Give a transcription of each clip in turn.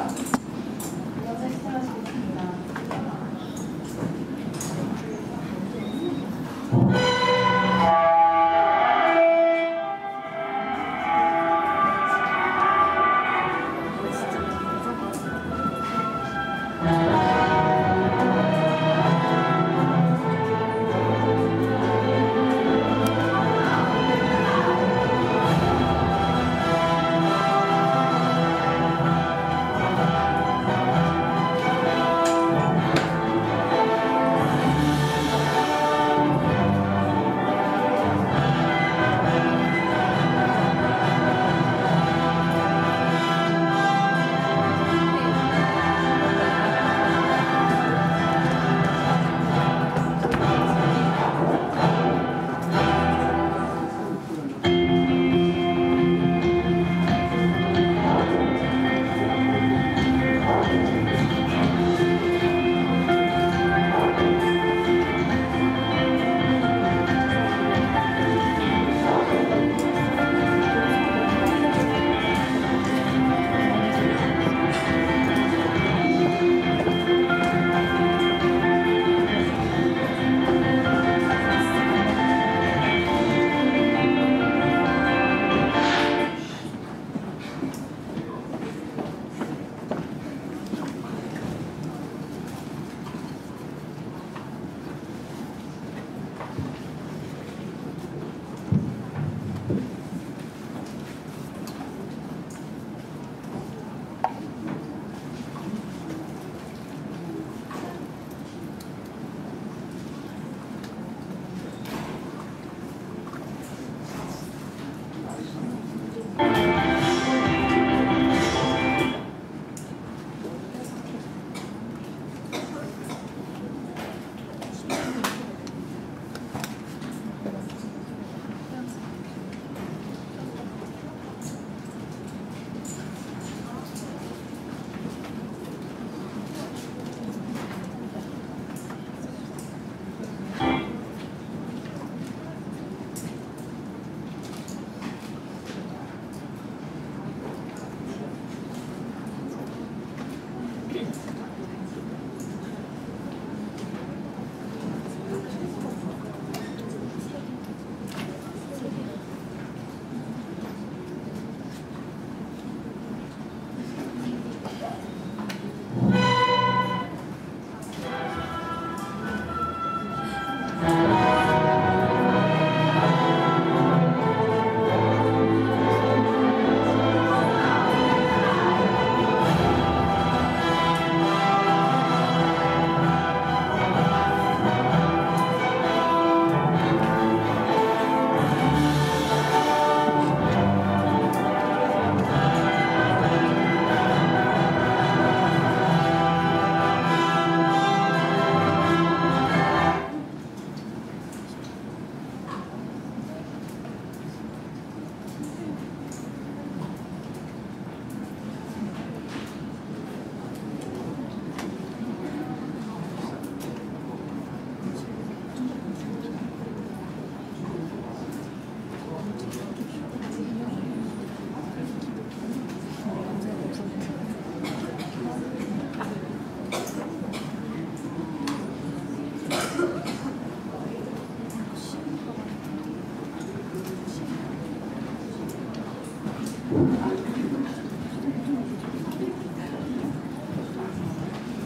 부탁드립니다. 이것을 시작하시겠습니다.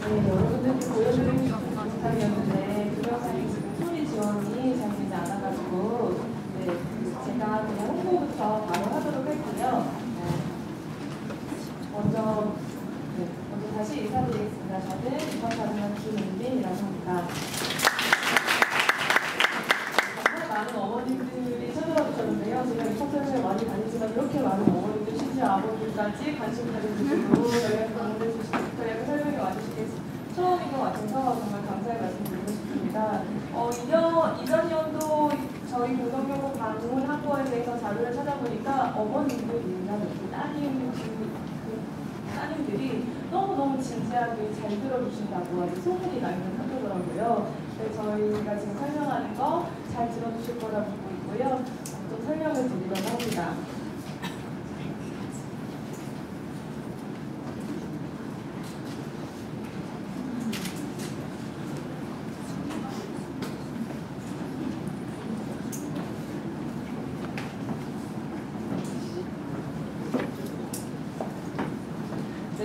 여러분들께 보여드리고 싶은 영상이었는데 그 영상이 지금 소리 지원이 잘 되지 않아가지고 제가 그냥 홍보부터 바로 하도록 할게요. 먼저 다시 인사드리겠습니다. 저는 이번사진관 김은빈이라고 합니다. 정말 많은 어머님들이 찾아와 주셨는데요. 제가 입학전에 많이 다니지만 이렇게 많은 어머님들, 심지어 아버님까지 관심 가져주시고 저희가 설명에 와주시게 처음인 것 같아서 정말 감사의 말씀 드리고 싶습니다. 이전 연도 저희 고등교부 방문학과에 대해서 자료를 찾아보니까 어머님들이나 따님들이 너무너무 진지하게 잘 들어주신다고 아주 소문이 나 있는 학교더라고요. 저희가 지금 설명하는 거 잘 들어주실 거라고 보고 있고요. 좀 설명을 드리려고 합니다.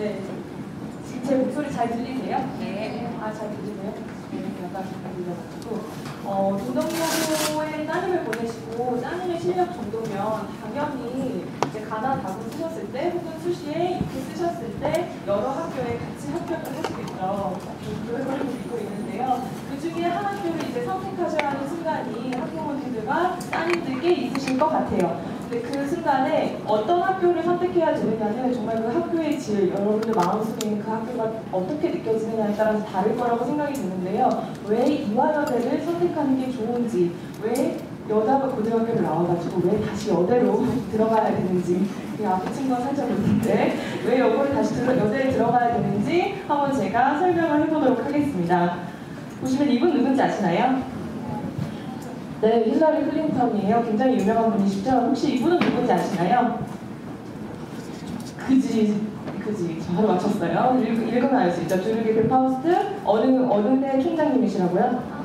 네. 지금 제 목소리 잘 들리세요? 네. 아, 잘 들리세요? 네, 약간 잘 들려가지고. 중등고에 따님을 보내시고 따님의 실력 정도면 당연히 이제 가나 다군 쓰셨을 때 혹은 수시에 이렇게 쓰셨을 때 여러 학교에 같이 합격을 하시겠죠. 그걸 믿고 있는데요. 그 중에 한 학교를 이제 선택하셔야 하는 순간이 학부모님들과 따님들께 있으실 것 같아요. 근데 그 순간에 어떤 학교를 선택해야 되느냐는 정말 그 학교의 질, 여러분들 마음속에 있는 그 학교가 어떻게 느껴지느냐에 따라서 다를 거라고 생각이 드는데요. 왜 이화여대를 선택하는 게 좋은지, 왜 여자가 고등학교를 나와가지고 왜 다시 여대로 들어가야 되는지, 이 앞에 친구가 살짝 웃는데 왜 여고를 다시 여대에 들어가야 되는지 한번 제가 설명을 해보도록 하겠습니다. 보시면 이분 누군지 아시나요? 네, 힐러리 클린턴이에요. 굉장히 유명한 분이시죠? 혹시 이분은 누군지 아시나요? 그지, 저 바로 맞췄어요. 읽으면 알 수 있죠. 주르기 파우스트, 어느 대 총장님이시라고요?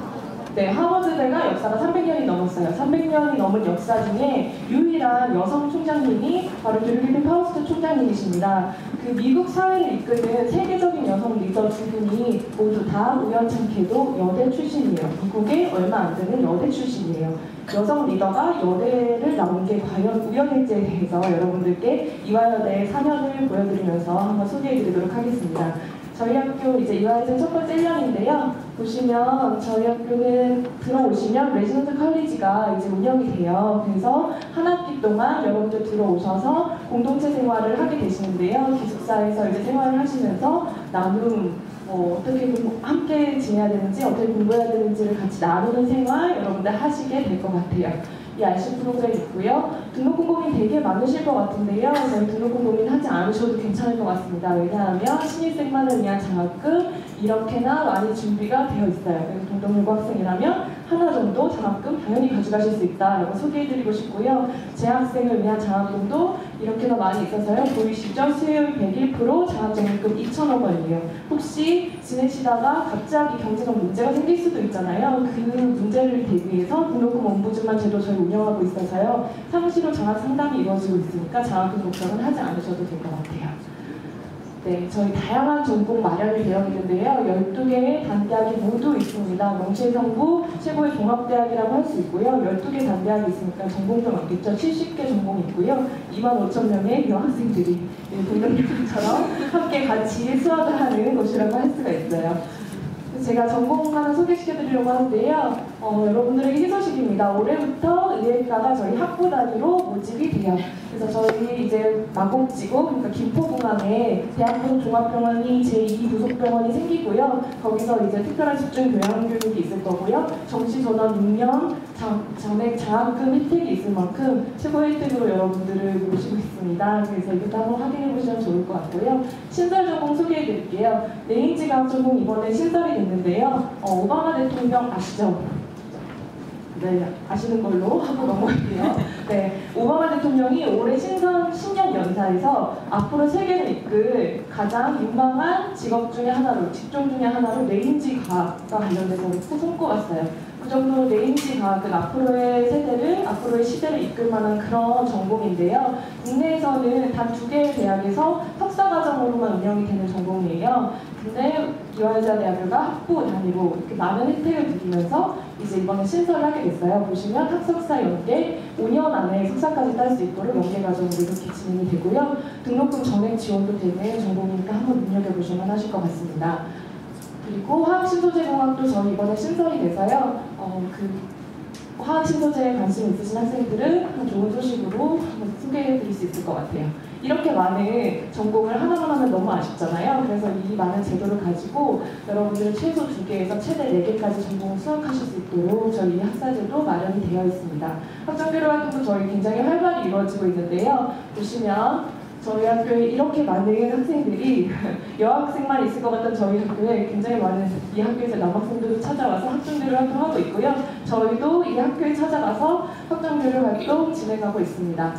네, 하버드대가 역사가 300년이 넘었어요. 300년이 넘은 역사 중에 유일한 여성 총장님이 바로 주르기 파우스트 총장님이십니다. 그 미국 사회를 이끄는 세계적인 여성 리더 두 분이 모두 다 우연찮게도 여대 출신이에요. 미국에 얼마 안 되는 여대 출신이에요. 여성 리더가 여대를 나온 게 과연 우연일지에 대해서 여러분들께 이화여대의 사연을 보여드리면서 한번 소개해드리도록 하겠습니다. 저희 학교 이제 이화여대 첫 번째 1년인데요. 보시면 저희 학교는 들어오시면 레지던트 컬리지가 이제 운영이 돼요. 그래서 한 학기 동안 여러분들 들어오셔서 공동체 생활을 하게 되시는데요. 기숙사에서 이제 생활을 하시면서 나눔, 어떻게 함께 지내야 되는지, 어떻게 공부해야 되는지를 같이 나누는 생활 여러분들 하시게 될 것 같아요. 이 RC 프로그램이 있고요. 등록금 고민 되게 많으실 것 같은데요. 저희 등록금 고민 하지 않으셔도 괜찮을 것 같습니다. 왜냐하면 신입생만을 위한 장학금 이렇게나 많이 준비가 되어 있어요. 그래서 동덕여고 학생이라면 하나 정도 장학금 당연히 가져가실 수 있다라고 소개해드리고 싶고요. 재학생을 위한 장학금도 이렇게나 많이 있어서요. 보이시죠? 수요일 101% 장학적립금 2,000억 원이에요. 혹시 지내시다가 갑자기 경제적 문제가 생길 수도 있잖아요. 그 문제를 대비해서 등록금 옴부즈만 제도 저희 운영하고 있어서요. 상시로 장학 상담이 이루어지고 있으니까 장학금 걱정은 하지 않으셔도 될 것 같아요. 네, 저희 다양한 전공 마련이 되어 있는데요. 12개의 단대학이 모두 있습니다. 명실상부 최고의 종합대학이라고 할 수 있고요. 12개 단대학이 있으니까 전공도 많겠죠. 70개 전공이 있고요. 25,000명의 여학생들이 동명여고처럼 함께 같이 수학을 하는 곳이라고 할 수가 있어요. 제가 전공 하나 소개시켜드리려고 하는데요. 여러분들에게 희소식입니다. 올해부터 의예과가 저희 학부 단위로 모집이 돼요. 그래서 저희 이제 마곡지구, 그러니까 김포공항에 대학교 종합병원이 제2 부속병원이 생기고요. 거기서 이제 특별한 집중 교양 교육이 있을 거고요. 정시 전원 6년 전액 장학금 혜택이 있을 만큼 최고 혜택으로 여러분들을 모시고 있습니다. 그래서 이것도 한번 확인해 보시면 좋을 것 같고요. 신설 전공 소개해 드릴게요. 레인지 과학 전공 이번에 신설이 됐는데요. 오바마 대통령 아시죠? 네, 아시는 걸로 하고 넘어갈게요. 네, 오바마 대통령이 올해 신년 연사에서 앞으로 세계를 이끌 가장 유망한 직업 중에 하나로, 직종 중에 하나로 레인지 과학과 관련돼서 손꼽았어요. 그 정도로 레인지 과학은 앞으로의 세대를, 앞으로의 시대를 이끌 만한 그런 전공인데요. 국내에서는 단 2개의 대학에서 석사과정으로만 운영이 되는 전공이에요. 근데 이화여자대학교가 학부 단위로 이렇게 많은 혜택을 드리면서 이제 이번에 신설을 하게 됐어요. 보시면 학석사 연계 5년 안에 석사까지 딸 수 있도록 연계 과정으로 이렇게 진행이 되고요. 등록금 전액 지원도 되는 전공이니까 한번 눈여겨보시면 하실 것 같습니다. 그리고 화학신소재공학도 저희 이번에 신설이 돼서요. 화학신소재에 관심 있으신 학생들은 좋은 소식으로 한번 소개해드릴 수 있을 것 같아요. 이렇게 많은 전공을 하나만 하면 너무 아쉽잖아요. 그래서 이 많은 제도를 가지고 여러분들은 최소 2개에서 최대 4개까지 전공을 수학하실 수 있도록 저희 학사제도 마련이 되어 있습니다. 학점교류 활동도 저희 굉장히 활발히 이루어지고 있는데요. 보시면 저희 학교에 이렇게 많은 학생들이 여학생만 있을 것 같던 저희 학교에 굉장히 많은 이 학교에서 남학생들도 찾아와서 학점교류 활동하고 있고요. 저희도 이 학교에 찾아가서 학점교류 활동 진행하고 있습니다.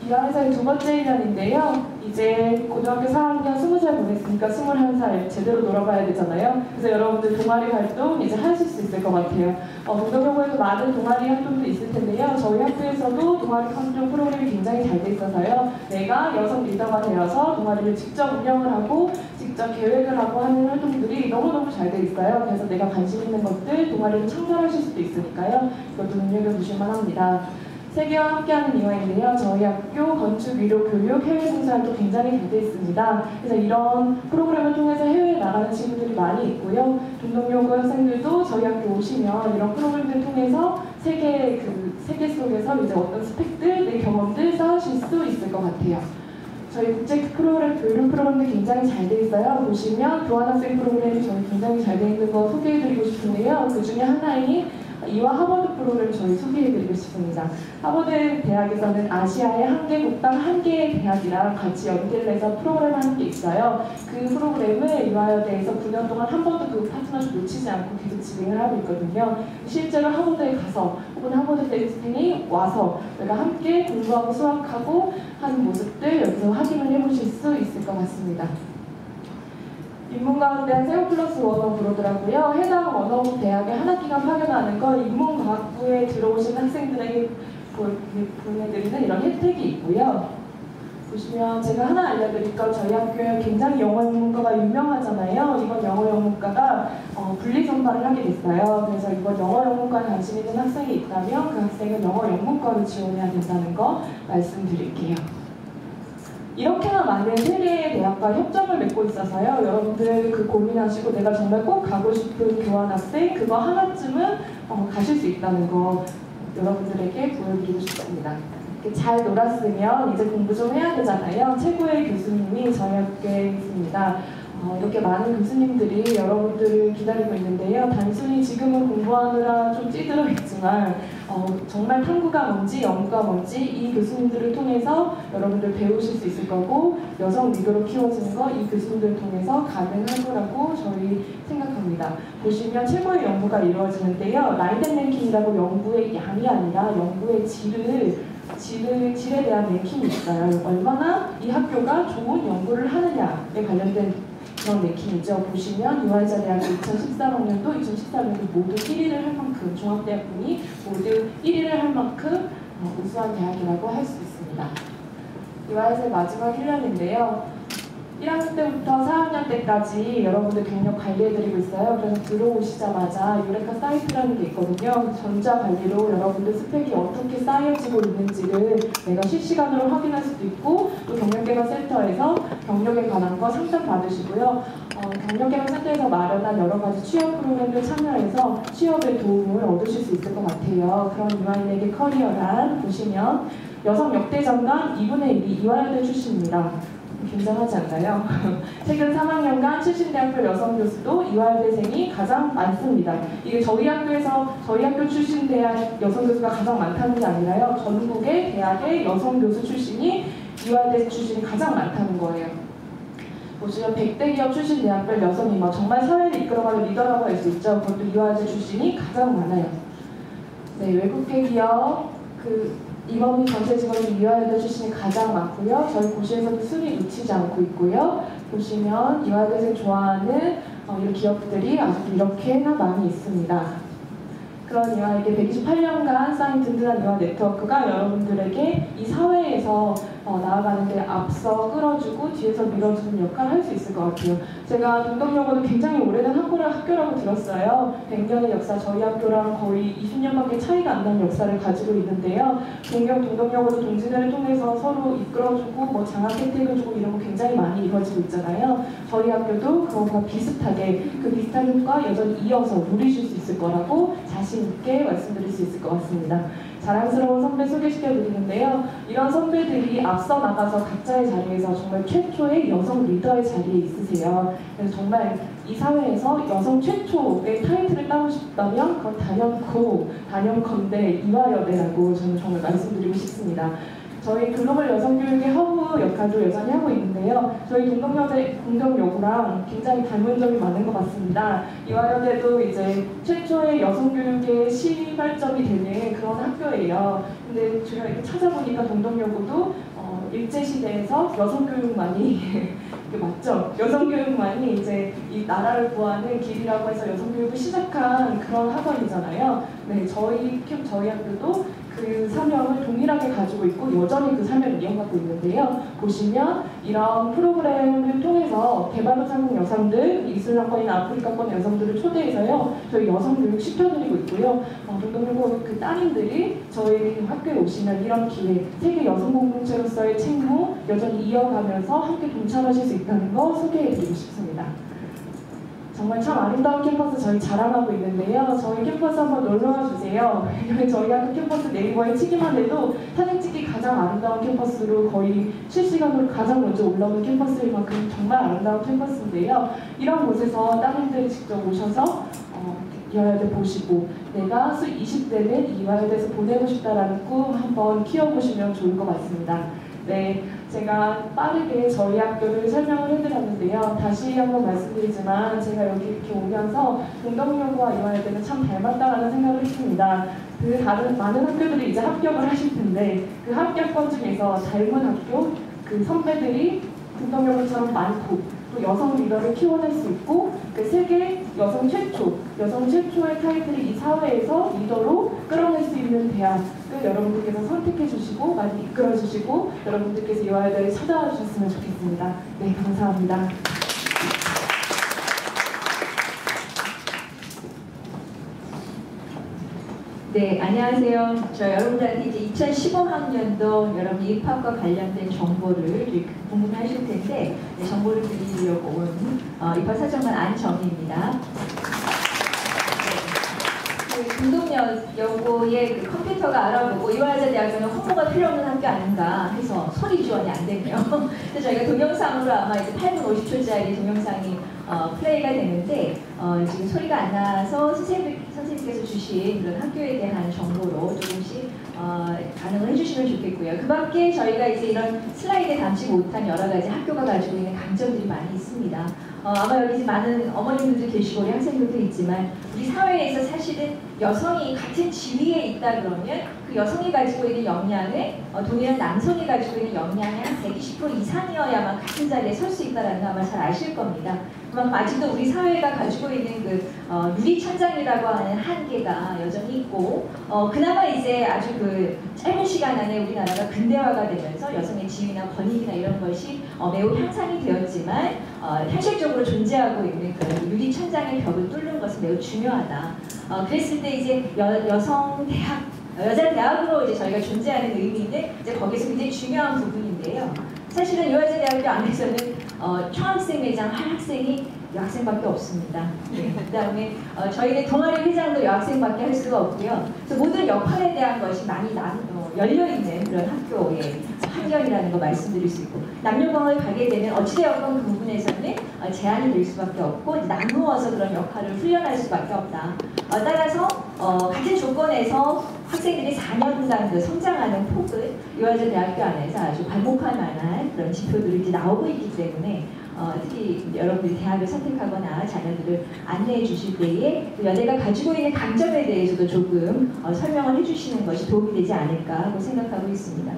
이화여자의 두 번째 1년인데요. 이제 고등학교 4학년 20살 보냈으니까 21살 제대로 놀아봐야 되잖아요. 그래서 여러분들 동아리 활동 이제 하실 수 있을 것 같아요. 동덕여고에도 많은 동아리 활동도 있을 텐데요. 저희 학교에서도 동아리 활동 프로그램이 굉장히 잘 돼 있어서요. 내가 여성 리더가 되어서 동아리를 직접 운영을 하고 직접 계획을 하고 하는 활동들이 너무너무 잘 돼 있어요. 그래서 내가 관심 있는 것들 동아리를 참가하실 수도 있으니까요. 이것도 눈여겨보실 만합니다. 세계와 함께하는 이화인데요. 저희 학교 건축, 위로, 교육, 해외 봉사활동 굉장히 잘 돼 있습니다. 그래서 이런 프로그램을 통해서 해외에 나가는 친구들이 많이 있고요. 동덕여고 학생들도 저희 학교 오시면 이런 프로그램들 통해서 세계 속에서 이제 어떤 스펙들, 내 경험들 쌓으실 수 있을 것 같아요. 저희 국제 프로그램, 교육 프로그램도 굉장히 잘 돼 있어요. 보시면 교환학생 프로그램이 저희 굉장히 잘 돼 있는 거 소개해드리고 싶은데요. 그 중에 하나인 이화 하버드 프로그램 저희 소개해드리고 싶습니다. 하버드 대학에서는 아시아의 한 개국당 한 개의 대학이랑 같이 연계를 해서 프로그램을 하는 게 있어요. 그 프로그램을 이화여대에서 9년 동안 한 번도 그 파트너십 놓치지 않고 계속 진행을 하고 있거든요. 실제로 하버드에 가서 혹은 하버드생이 와서 우리가 함께 공부하고 수학하고 하는 모습들 여기서 확인을 해보실 수 있을 것 같습니다. 인문과학대학 세우플러스 원어부로더라고요. 해당 원어부 대학에 한 학기간 파견하는 거 인문과학부에 들어오신 학생들에게 보내드리는 이런 혜택이 있고요. 보시면 제가 하나 알려드릴 건 저희 학교에 굉장히 영어 영문과가 유명하잖아요. 이번 영어 영문과가 분리 선발을 하게 됐어요. 그래서 이번 영어 영문과에 관심 있는 학생이 있다면 그 학생은 영어 영문과로 지원해야 된다는 거 말씀드릴게요. 이렇게나 많은 세 개의 대학과 협정을 맺고 있어서요. 여러분들 그 고민하시고 내가 정말 꼭 가고 싶은 교환학생 그거 하나쯤은 가실 수 있다는 거 여러분들에게 보여드리고 싶습니다. 잘 놀았으면 이제 공부 좀 해야 되잖아요. 최고의 교수님이 저희 학교에 있습니다. 이렇게 많은 교수님들이 여러분들을 기다리고 있는데요. 단순히 지금은 공부하느라 좀 찌들어 있지만 정말 탐구가 뭔지 연구가 뭔지 이 교수님들을 통해서 여러분들 배우실 수 있을 거고 여성 리더로 키워지는 거 이 교수님들을 통해서 가능할 거라고 저희 생각합니다. 보시면 최고의 연구가 이루어지는데요. 라이덴 랭킹이라고 연구의 양이 아니라 연구의 질에 대한 랭킹이 있어요. 얼마나 이 학교가 좋은 연구를 하느냐에 관련된 그런 랭킹이죠. 보시면 유아이자대학교 2013학년도, 2014학년도 모두 1위를 할 만큼 종합대학군이 모두 1위를 할 만큼 우수한 대학이라고 할 수 있습니다. 유아이자 마지막 1년인데요. 1학년 때부터 4학년 때까지 여러분들 경력 관리해드리고 있어요. 그래서 들어오시자마자 유레카 사이트라는 게 있거든요. 전자관리로 여러분들 스펙이 어떻게 쌓여지고 있는지를 내가 실시간으로 확인할 수도 있고 또 경력개발센터에서 경력에 관한 거 상담 받으시고요. 경력개발센터에서 마련한 여러 가지 취업 프로그램을 참여해서 취업에 도움을 얻으실 수 있을 것 같아요. 그런 이화인에게 커리어란 보시면 여성 역대장관 2분의 1이 이화여대 출신입니다. 굉장하지 않나요? 최근 3학년간 출신대학교 여성 교수도 이화여대생이 가장 많습니다. 이게 저희 학교 출신 대학 여성 교수가 가장 많다는 게 아니라요. 전국의 대학의 여성 교수 출신이 이화여대 출신이 가장 많다는 거예요. 보시면 100대 기업 출신 대학별 여성이 정말 사회를 이끌어가는 리더라고 할 수 있죠. 그것도 이화여대 출신이 가장 많아요. 네, 외국계 기업 이번 전체 직원이 이화여대 출신이 가장 많고요. 저희 고시에서도 순위 놓치지 않고 있고요. 보시면 이화여대생 좋아하는 이런 기업들이 아직도 이렇게나 많이 있습니다. 그런 이화에게 128년간 쌓인 든든한 이화 네트워크가 여러분들에게 이 사회에서 나아가는 데 앞서 끌어주고 뒤에서 밀어주는 역할을 할 수 있을 것 같아요. 제가 동덕여고도 굉장히 오래된 학교라고 들었어요. 100년의 역사, 저희 학교랑 거의 20년밖에 차이가 안 나는 역사를 가지고 있는데요. 동덕여고도 동지대를 통해서 서로 이끌어주고 장학 혜택을 주고 이런 거 굉장히 많이 이루어지고 있잖아요. 저희 학교도 그것과 비슷하게 그 비슷한 효과 여전히 이어서 누리실 수 있을 거라고 자신 있게 말씀드릴 수 있을 것 같습니다. 자랑스러운 선배 소개시켜드리는데요. 이런 선배들이 앞서 나가서 각자의 자리에서 정말 최초의 여성 리더의 자리에 있으세요. 그래서 정말 이 사회에서 여성 최초의 타이틀을 따고 싶다면 그건 단연컨대 이화여대라고 저는 정말 말씀드리고 싶습니다. 저희 글로벌 여성교육의 허브 역할도 여전히 하고 있는데요. 저희 동덕여고랑 굉장히 닮은 점이 많은 것 같습니다. 이화여대도 이제 최초의 여성교육의 시발점이 되는 그런 학교예요. 근데 제가 이렇게 찾아보니까 동덕여고도 일제시대에서 여성교육만이 맞죠? 여성교육만이 이제 이 나라를 구하는 길이라고 해서 여성교육을 시작한 그런 학원이잖아요. 네, 저희 학교도 그 사명을 동일하게 가지고 있고 여전히 그 사명을 이어가고 있는데요. 보시면 이런 프로그램을 통해서 개발도상국 여성들, 이슬람권이나 아프리카권 여성들을 초대해서요. 저희 여성 교육 시켜드리고 있고요. 동동여고 그 따님들이 저희 학교에 오시면 이런 기회, 세계 여성 공동체로서의 책무 여전히 이어가면서 함께 동참하실 수 있다는 거 소개해드리고 싶습니다. 정말 참 아름다운 캠퍼스 저희 자랑하고 있는데요. 저희 캠퍼스 한번 놀러와 주세요. 저희 학교 캠퍼스 네이버에 치기만 해도 사진 찍기 가장 아름다운 캠퍼스로 거의 실시간으로 가장 먼저 올라오는 캠퍼스일 만큼 정말 아름다운 캠퍼스인데요. 이런 곳에서 따님들이 직접 오셔서 이화여대 보시고 내가 20대는 이화여대에서 보내고 싶다라는 꿈 한번 키워보시면 좋을 것 같습니다. 네, 제가 빠르게 저희 학교를 설명을 해드렸는데요. 다시 한번 말씀드리지만 제가 여기 이렇게 오면서 동덕여고와 이화여대는 참 닮았다라는 생각을 했습니다. 그 다른 많은 학교들이 이제 합격을 하실 텐데 그 합격권 중에서 닮은 학교, 그 선배들이 동덕여고처럼 많고 또 여성 리더를 키워낼 수 있고 그 세계 여성 최초의 타이틀을 이 사회에서 리더로 끌어낼 수 있는 대학을 여러분들께서 선택해 주시고 많이 이끌어 주시고 여러분들께서 이화여대를 찾아와 주셨으면 좋겠습니다. 네, 감사합니다. 네, 안녕하세요. 저 여러분들한테 이제 2015학년도 여러분 입학과 관련된 정보를 궁금해하실 텐데 네, 정보를 드리려고 온 입학사정관 안정희입니다. 동덕여고의 그 컴퓨터가 알아보고 이화여대 대학교는 홍보가 필요 없는 학교 아닌가 해서 소리 지원이 안 되네요. 그래서 저희가 동영상으로 아마 이제 8분 50초짜리 동영상이 플레이가 되는데 지금 소리가 안 나서 선생님께서 주신 그런 학교에 대한 정보로 조금씩 반응을 해주시면 좋겠고요. 그 밖에 저희가 이제 이런 슬라이드에 담지 못한 여러 가지 학교가 가지고 있는 강점들이 많이 있습니다. 아마 여기 많은 어머님들도 계시고 우리 학생들도 있지만 우리 사회에서 사실은 여성이 같은 지위에 있다 그러면 그 여성이 가지고 있는 역량을 동일한 남성이 가지고 있는 역량의 한 120% 이상이어야만 같은 자리에 설 수 있다는 거 아마 잘 아실 겁니다. 그만큼 아직도 우리 사회가 가지고 있는 그 유리천장이라고 하는 한계가 여전히 있고 그나마 이제 아주 그 짧은 시간 안에 우리나라가 근대화가 되면서 여성의 지위나 권익이나 이런 것이 매우 향상이 되었지만 현실적으로 존재하고 있는 그 유리천장의 벽을 뚫는 것은 매우 중요하다. 그랬을 때 이제 여성 대학, 여자 대학으로 이제 저희가 존재하는 의미는 이제 거기서 굉장히 중요한 부분인데요. 사실은 이화여대 대학교 안에서는 총학생 회장 한 학생이 여학생밖에 없습니다. 네. 그 다음에 저희는 동아리 회장도 여학생밖에 할 수가 없고요. 그래서 모든 역할에 대한 것이 많이 열려있는 그런 학교의 환경이라는 거 말씀드릴 수 있고 남녀공학을 가게 되면 어찌되었건 그 부분에서는 제한이 될 수밖에 없고 나누어서 그런 역할을 훈련할 수밖에 없다. 따라서 같은 조건에서 학생들이 4년간 그 성장하는 폭을 이화여대 대학교 안에서 아주 발목할 만한 그런 지표들이 이제 나오고 있기 때문에 특히 여러분들이 대학을 선택하거나 자녀들을 안내해 주실 때에 그 여대가 가지고 있는 강점에 대해서도 조금 설명을 해주시는 것이 도움이 되지 않을까 하고 생각하고 있습니다.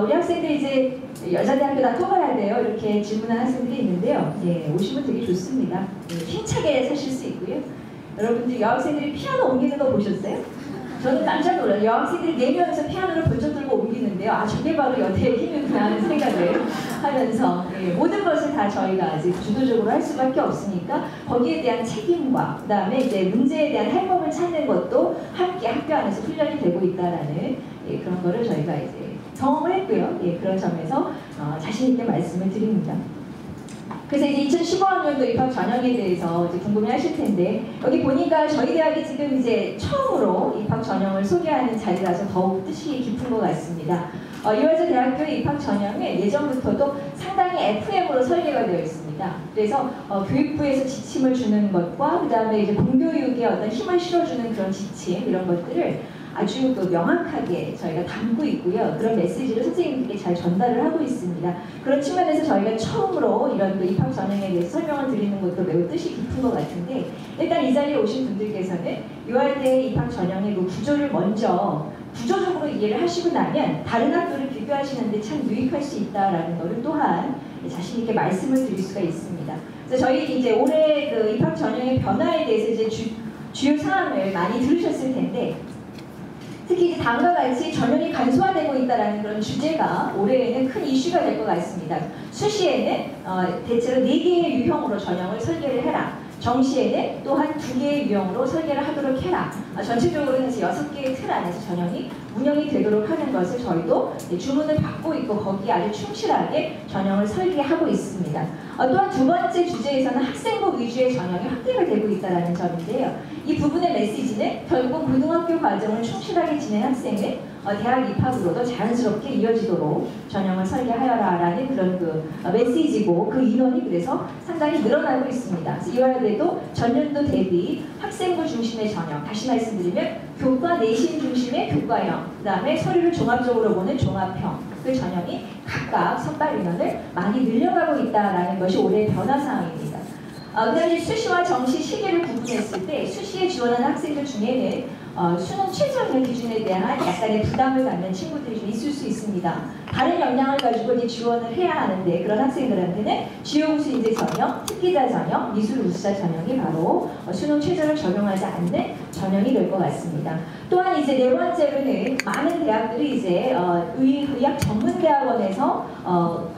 우리 학생들이 이제 여자대학교 다 또 가야 돼요. 이렇게 질문하는 학생들이 있는데요. 예, 오시면 되게 좋습니다. 예, 힘차게 사실 수 있고요. 여러분들 여학생들이 피아노 옮기는 거 보셨어요? 저는 깜짝 놀라요. 여학생들이 4명에서 피아노를 번쩍 들고 옮기는데요. 아, 저게 바로 여대의 힘이구나 하는 생각을 하면서 예, 모든 것을 다 저희가 아직 주도적으로 할 수밖에 없으니까 거기에 대한 책임과 그 다음에 이제 문제에 대한 해법을 찾는 것도 함께 학교 안에서 훈련이 되고 있다라는 예, 그런 거를 저희가 이제 경험을 했고요. 예, 그런 점에서 자신 있게 말씀을 드립니다. 그래서 이제 2015학년도 입학 전형에 대해서 이제 궁금해하실 텐데 여기 보니까 저희 대학이 지금 이제 처음으로 입학 전형을 소개하는 자리라서 더욱 뜻이 깊은 것 같습니다. 이화여대 대학교 입학 전형은 예전부터도 상당히 FM으로 설계가 되어 있습니다. 그래서 교육부에서 지침을 주는 것과 그 다음에 이제 공교육에 어떤 힘을 실어주는 그런 지침 이런 것들을 아주 그 명확하게 저희가 담고 있고요. 그런 메시지를 선생님들께 잘 전달을 하고 있습니다. 그런 측면에서 저희가 처음으로 이런 그 입학 전형에 대해서 설명을 드리는 것도 매우 뜻이 깊은 것 같은데 일단 이 자리에 오신 분들께서는 이화여대 입학 전형의 그 구조를 먼저 구조적으로 이해를 하시고 나면 다른 학교를 비교하시는데 참 유익할 수 있다라는 것을 또한 자신 있게 말씀을 드릴 수가 있습니다. 그래서 저희 이제 올해 그 입학 전형의 변화에 대해서 이제 주요 사항을 많이 들으셨을 텐데 특히 이제 다음과 같이 전형이 간소화되고 있다는 그런 주제가 올해에는 큰 이슈가 될 것 같습니다. 수시에는 대체로 4개의 유형으로 전형을 설계를 해라. 정시에는 또한 2개의 유형으로 설계를 하도록 해라. 전체적으로 해서 6개의 틀 안에서 전형이 운영이 되도록 하는 것을 저희도 주문을 받고 있고 거기에 아주 충실하게 전형을 설계하고 있습니다. 또한 두 번째 주제에서는 학생부 위주의 전형이 확대가 되고 있다는 점인데요. 이 부분의 메시지는 결국 고등학교 과정을 충실하게 지낸 학생은 대학 입학으로도 자연스럽게 이어지도록 전형을 설계하여라라는 그런 그 메시지고 그 인원이 그래서 상당히 늘어나고 있습니다. 그래서 이화여대도 전년도 대비 학생부 중심의 전형, 다시 말씀드리면 교과 내신 중심의 교과형, 그 다음에 서류를 종합적으로 보는 종합형, 그 전형이 각각 선발 인원을 많이 늘려가고 있다는 것이 올해의 변화사항입니다. 그다음에 수시와 정시 시기를 구분했을 때 수시에 지원하는 학생들 중에는 수능 최저학력 기준에 대한 약간의 부담을 갖는 친구들이 좀 있을 수 있습니다. 다른 역량을 가지고 이제 지원을 해야 하는데 그런 학생들한테는 지용수 인재 전형, 특기자 전형, 미술 우수자 전형이 바로 수능 최저를 적용하지 않는 전형이 될 것 같습니다. 또한 이제 네 번째로는 많은 대학들이 이제 의학 전문대학원에서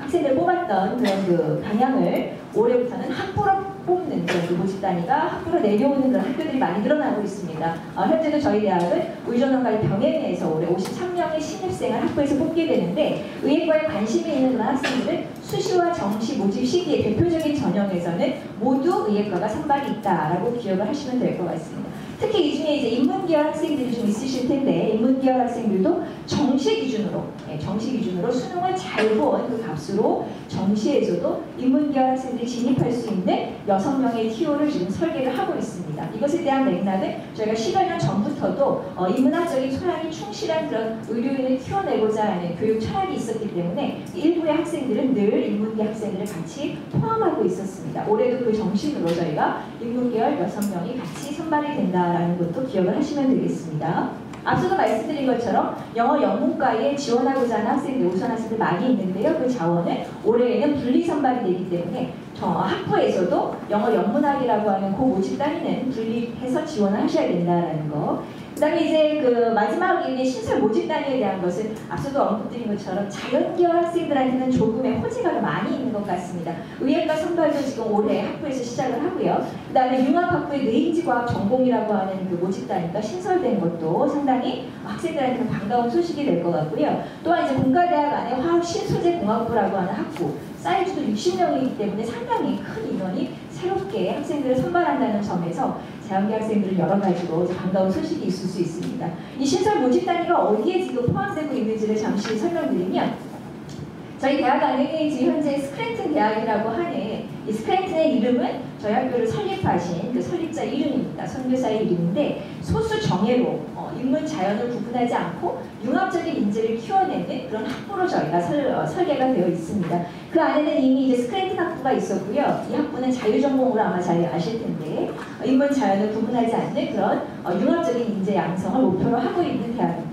학생들 뽑았던 그런 그 방향을 올해부터는 학부로 뽑는 그런 그 모집 단위가 학부로 내려오는 그런 학교들이 많이 늘어나고 있습니다. 현재도 저희 대학은 의전원과의 병행해서 올해 53명의 신입생을 학부에서 뽑게 되는데 의예과에 관심이 있는 그런 학생들은 수시와 정시 모집 시기의 대표적인 전형에서는 모두 의예과가 선발이 있다라고 기억을 하시면 될 것 같습니다. 특히 이 중에 이제 인문계열 학생들이 좀 있으실 텐데 인문계열 학생들도 정시 기준으로 수능을 잘 본 그 값으로 정시에서도 인문계열 학생들이 진입할 수 있는 6명의 TO를 지금 설계를 하고 있습니다. 이것에 대한 맥락은 저희가 10여 년 전부터도 인문학적인 소양이 충실한 그런 의료인을 키워내고자 하는 교육 철학이 있었기 때문에 일부의 학생들은 늘 인문계 학생들을 같이 포함하고 있었습니다. 올해도 그 정신으로 저희가 인문계열 6명이 같이 선발이 된다라는 것도 기억을 하시면 되겠습니다. 앞서도 말씀드린 것처럼 영어 영문과에 지원하고자 하는 학생들, 우선 학생들 많이 있는데요. 그 자원은 올해에는 분리 선발이 되기 때문에 학부에서도 영어 영문학이라고 하는 그 모집 단위는 분리해서 지원을 하셔야 된다는 거. 그 다음에 이제 그 마지막에 신설 모집 단위에 대한 것은 앞서도 언급드린 것처럼 자연계열 학생들한테는 조금의 호재가 많이 있는 것 같습니다. 의예과 선발도 지금 올해 학부에서 시작을 하고요. 그 다음에 융합학부의 뇌인지과학 전공이라고 하는 그 모집 단위가 신설된 것도 상당히 학생들한테는 반가운 소식이 될 것 같고요. 또한 이제 공과대학 안에 화학신소재공학부라고 하는 학부, 사이즈도 60명이기 때문에 상당히 큰 인원이 새롭게 학생들을 선발한다는 점에서 자연계 학생들은 여러 가지로 반가운 소식이 있을 수 있습니다. 이 신설 모집 단위가 어디에 지금 포함되고 있는지를 잠시 설명드리면 저희 대학 안에 지금 현재 스크랜튼 대학이라고 하는 이 스크랜튼의 이름은 저희 학교를 설립하신 그 설립자 이름입니다. 선교사의 이름인데 소수 정예로 인문 자연을 구분하지 않고 융합적인 인재를 키워내는 그런 학부로 저희가 설계가 되어 있습니다. 그 안에는 이미 이제 스크랜튼 학부가 있었고요. 이 학부는 자유전공으로 아마 잘 아실 텐데 인문 자연을 구분하지 않는 그런 융합적인 인재 양성을 목표로 하고 있는 대학입니다.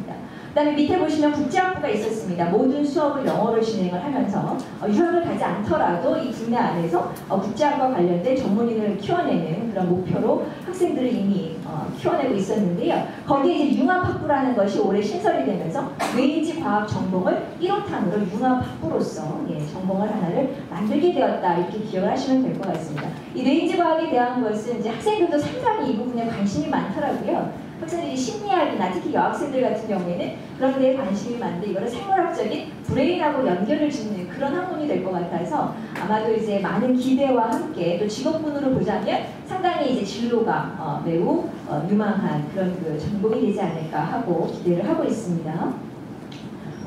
그 다음에 밑에 보시면 국제학부가 있었습니다. 모든 수업을 영어로 진행을 하면서 유학을 가지 않더라도 이 국내 안에서 국제학과 관련된 전문인을 키워내는 그런 목표로 학생들을 이미 키워내고 있었는데요. 거기에 이제 융합학부라는 것이 올해 신설이 되면서 뇌인지 과학 전공을 1호탄으로 융합학부로서 전공을 하나를 만들게 되었다 이렇게 기억을 하시면 될 것 같습니다. 이 뇌인지 과학에 대한 것은 이제 학생들도 상당히 이 부분에 관심이 많더라고요. 학생들이 심리학이나 특히 여학생들 같은 경우에는 그런 데에 관심이 많은데 이거를 생물학적인 브레인하고 연결을 짓는 그런 학문이 될 것 같아서 아마도 이제 많은 기대와 함께 또 직업군으로 보자면 상당히 이제 진로가 매우 유망한 그런 그 전공이 되지 않을까 하고 기대를 하고 있습니다.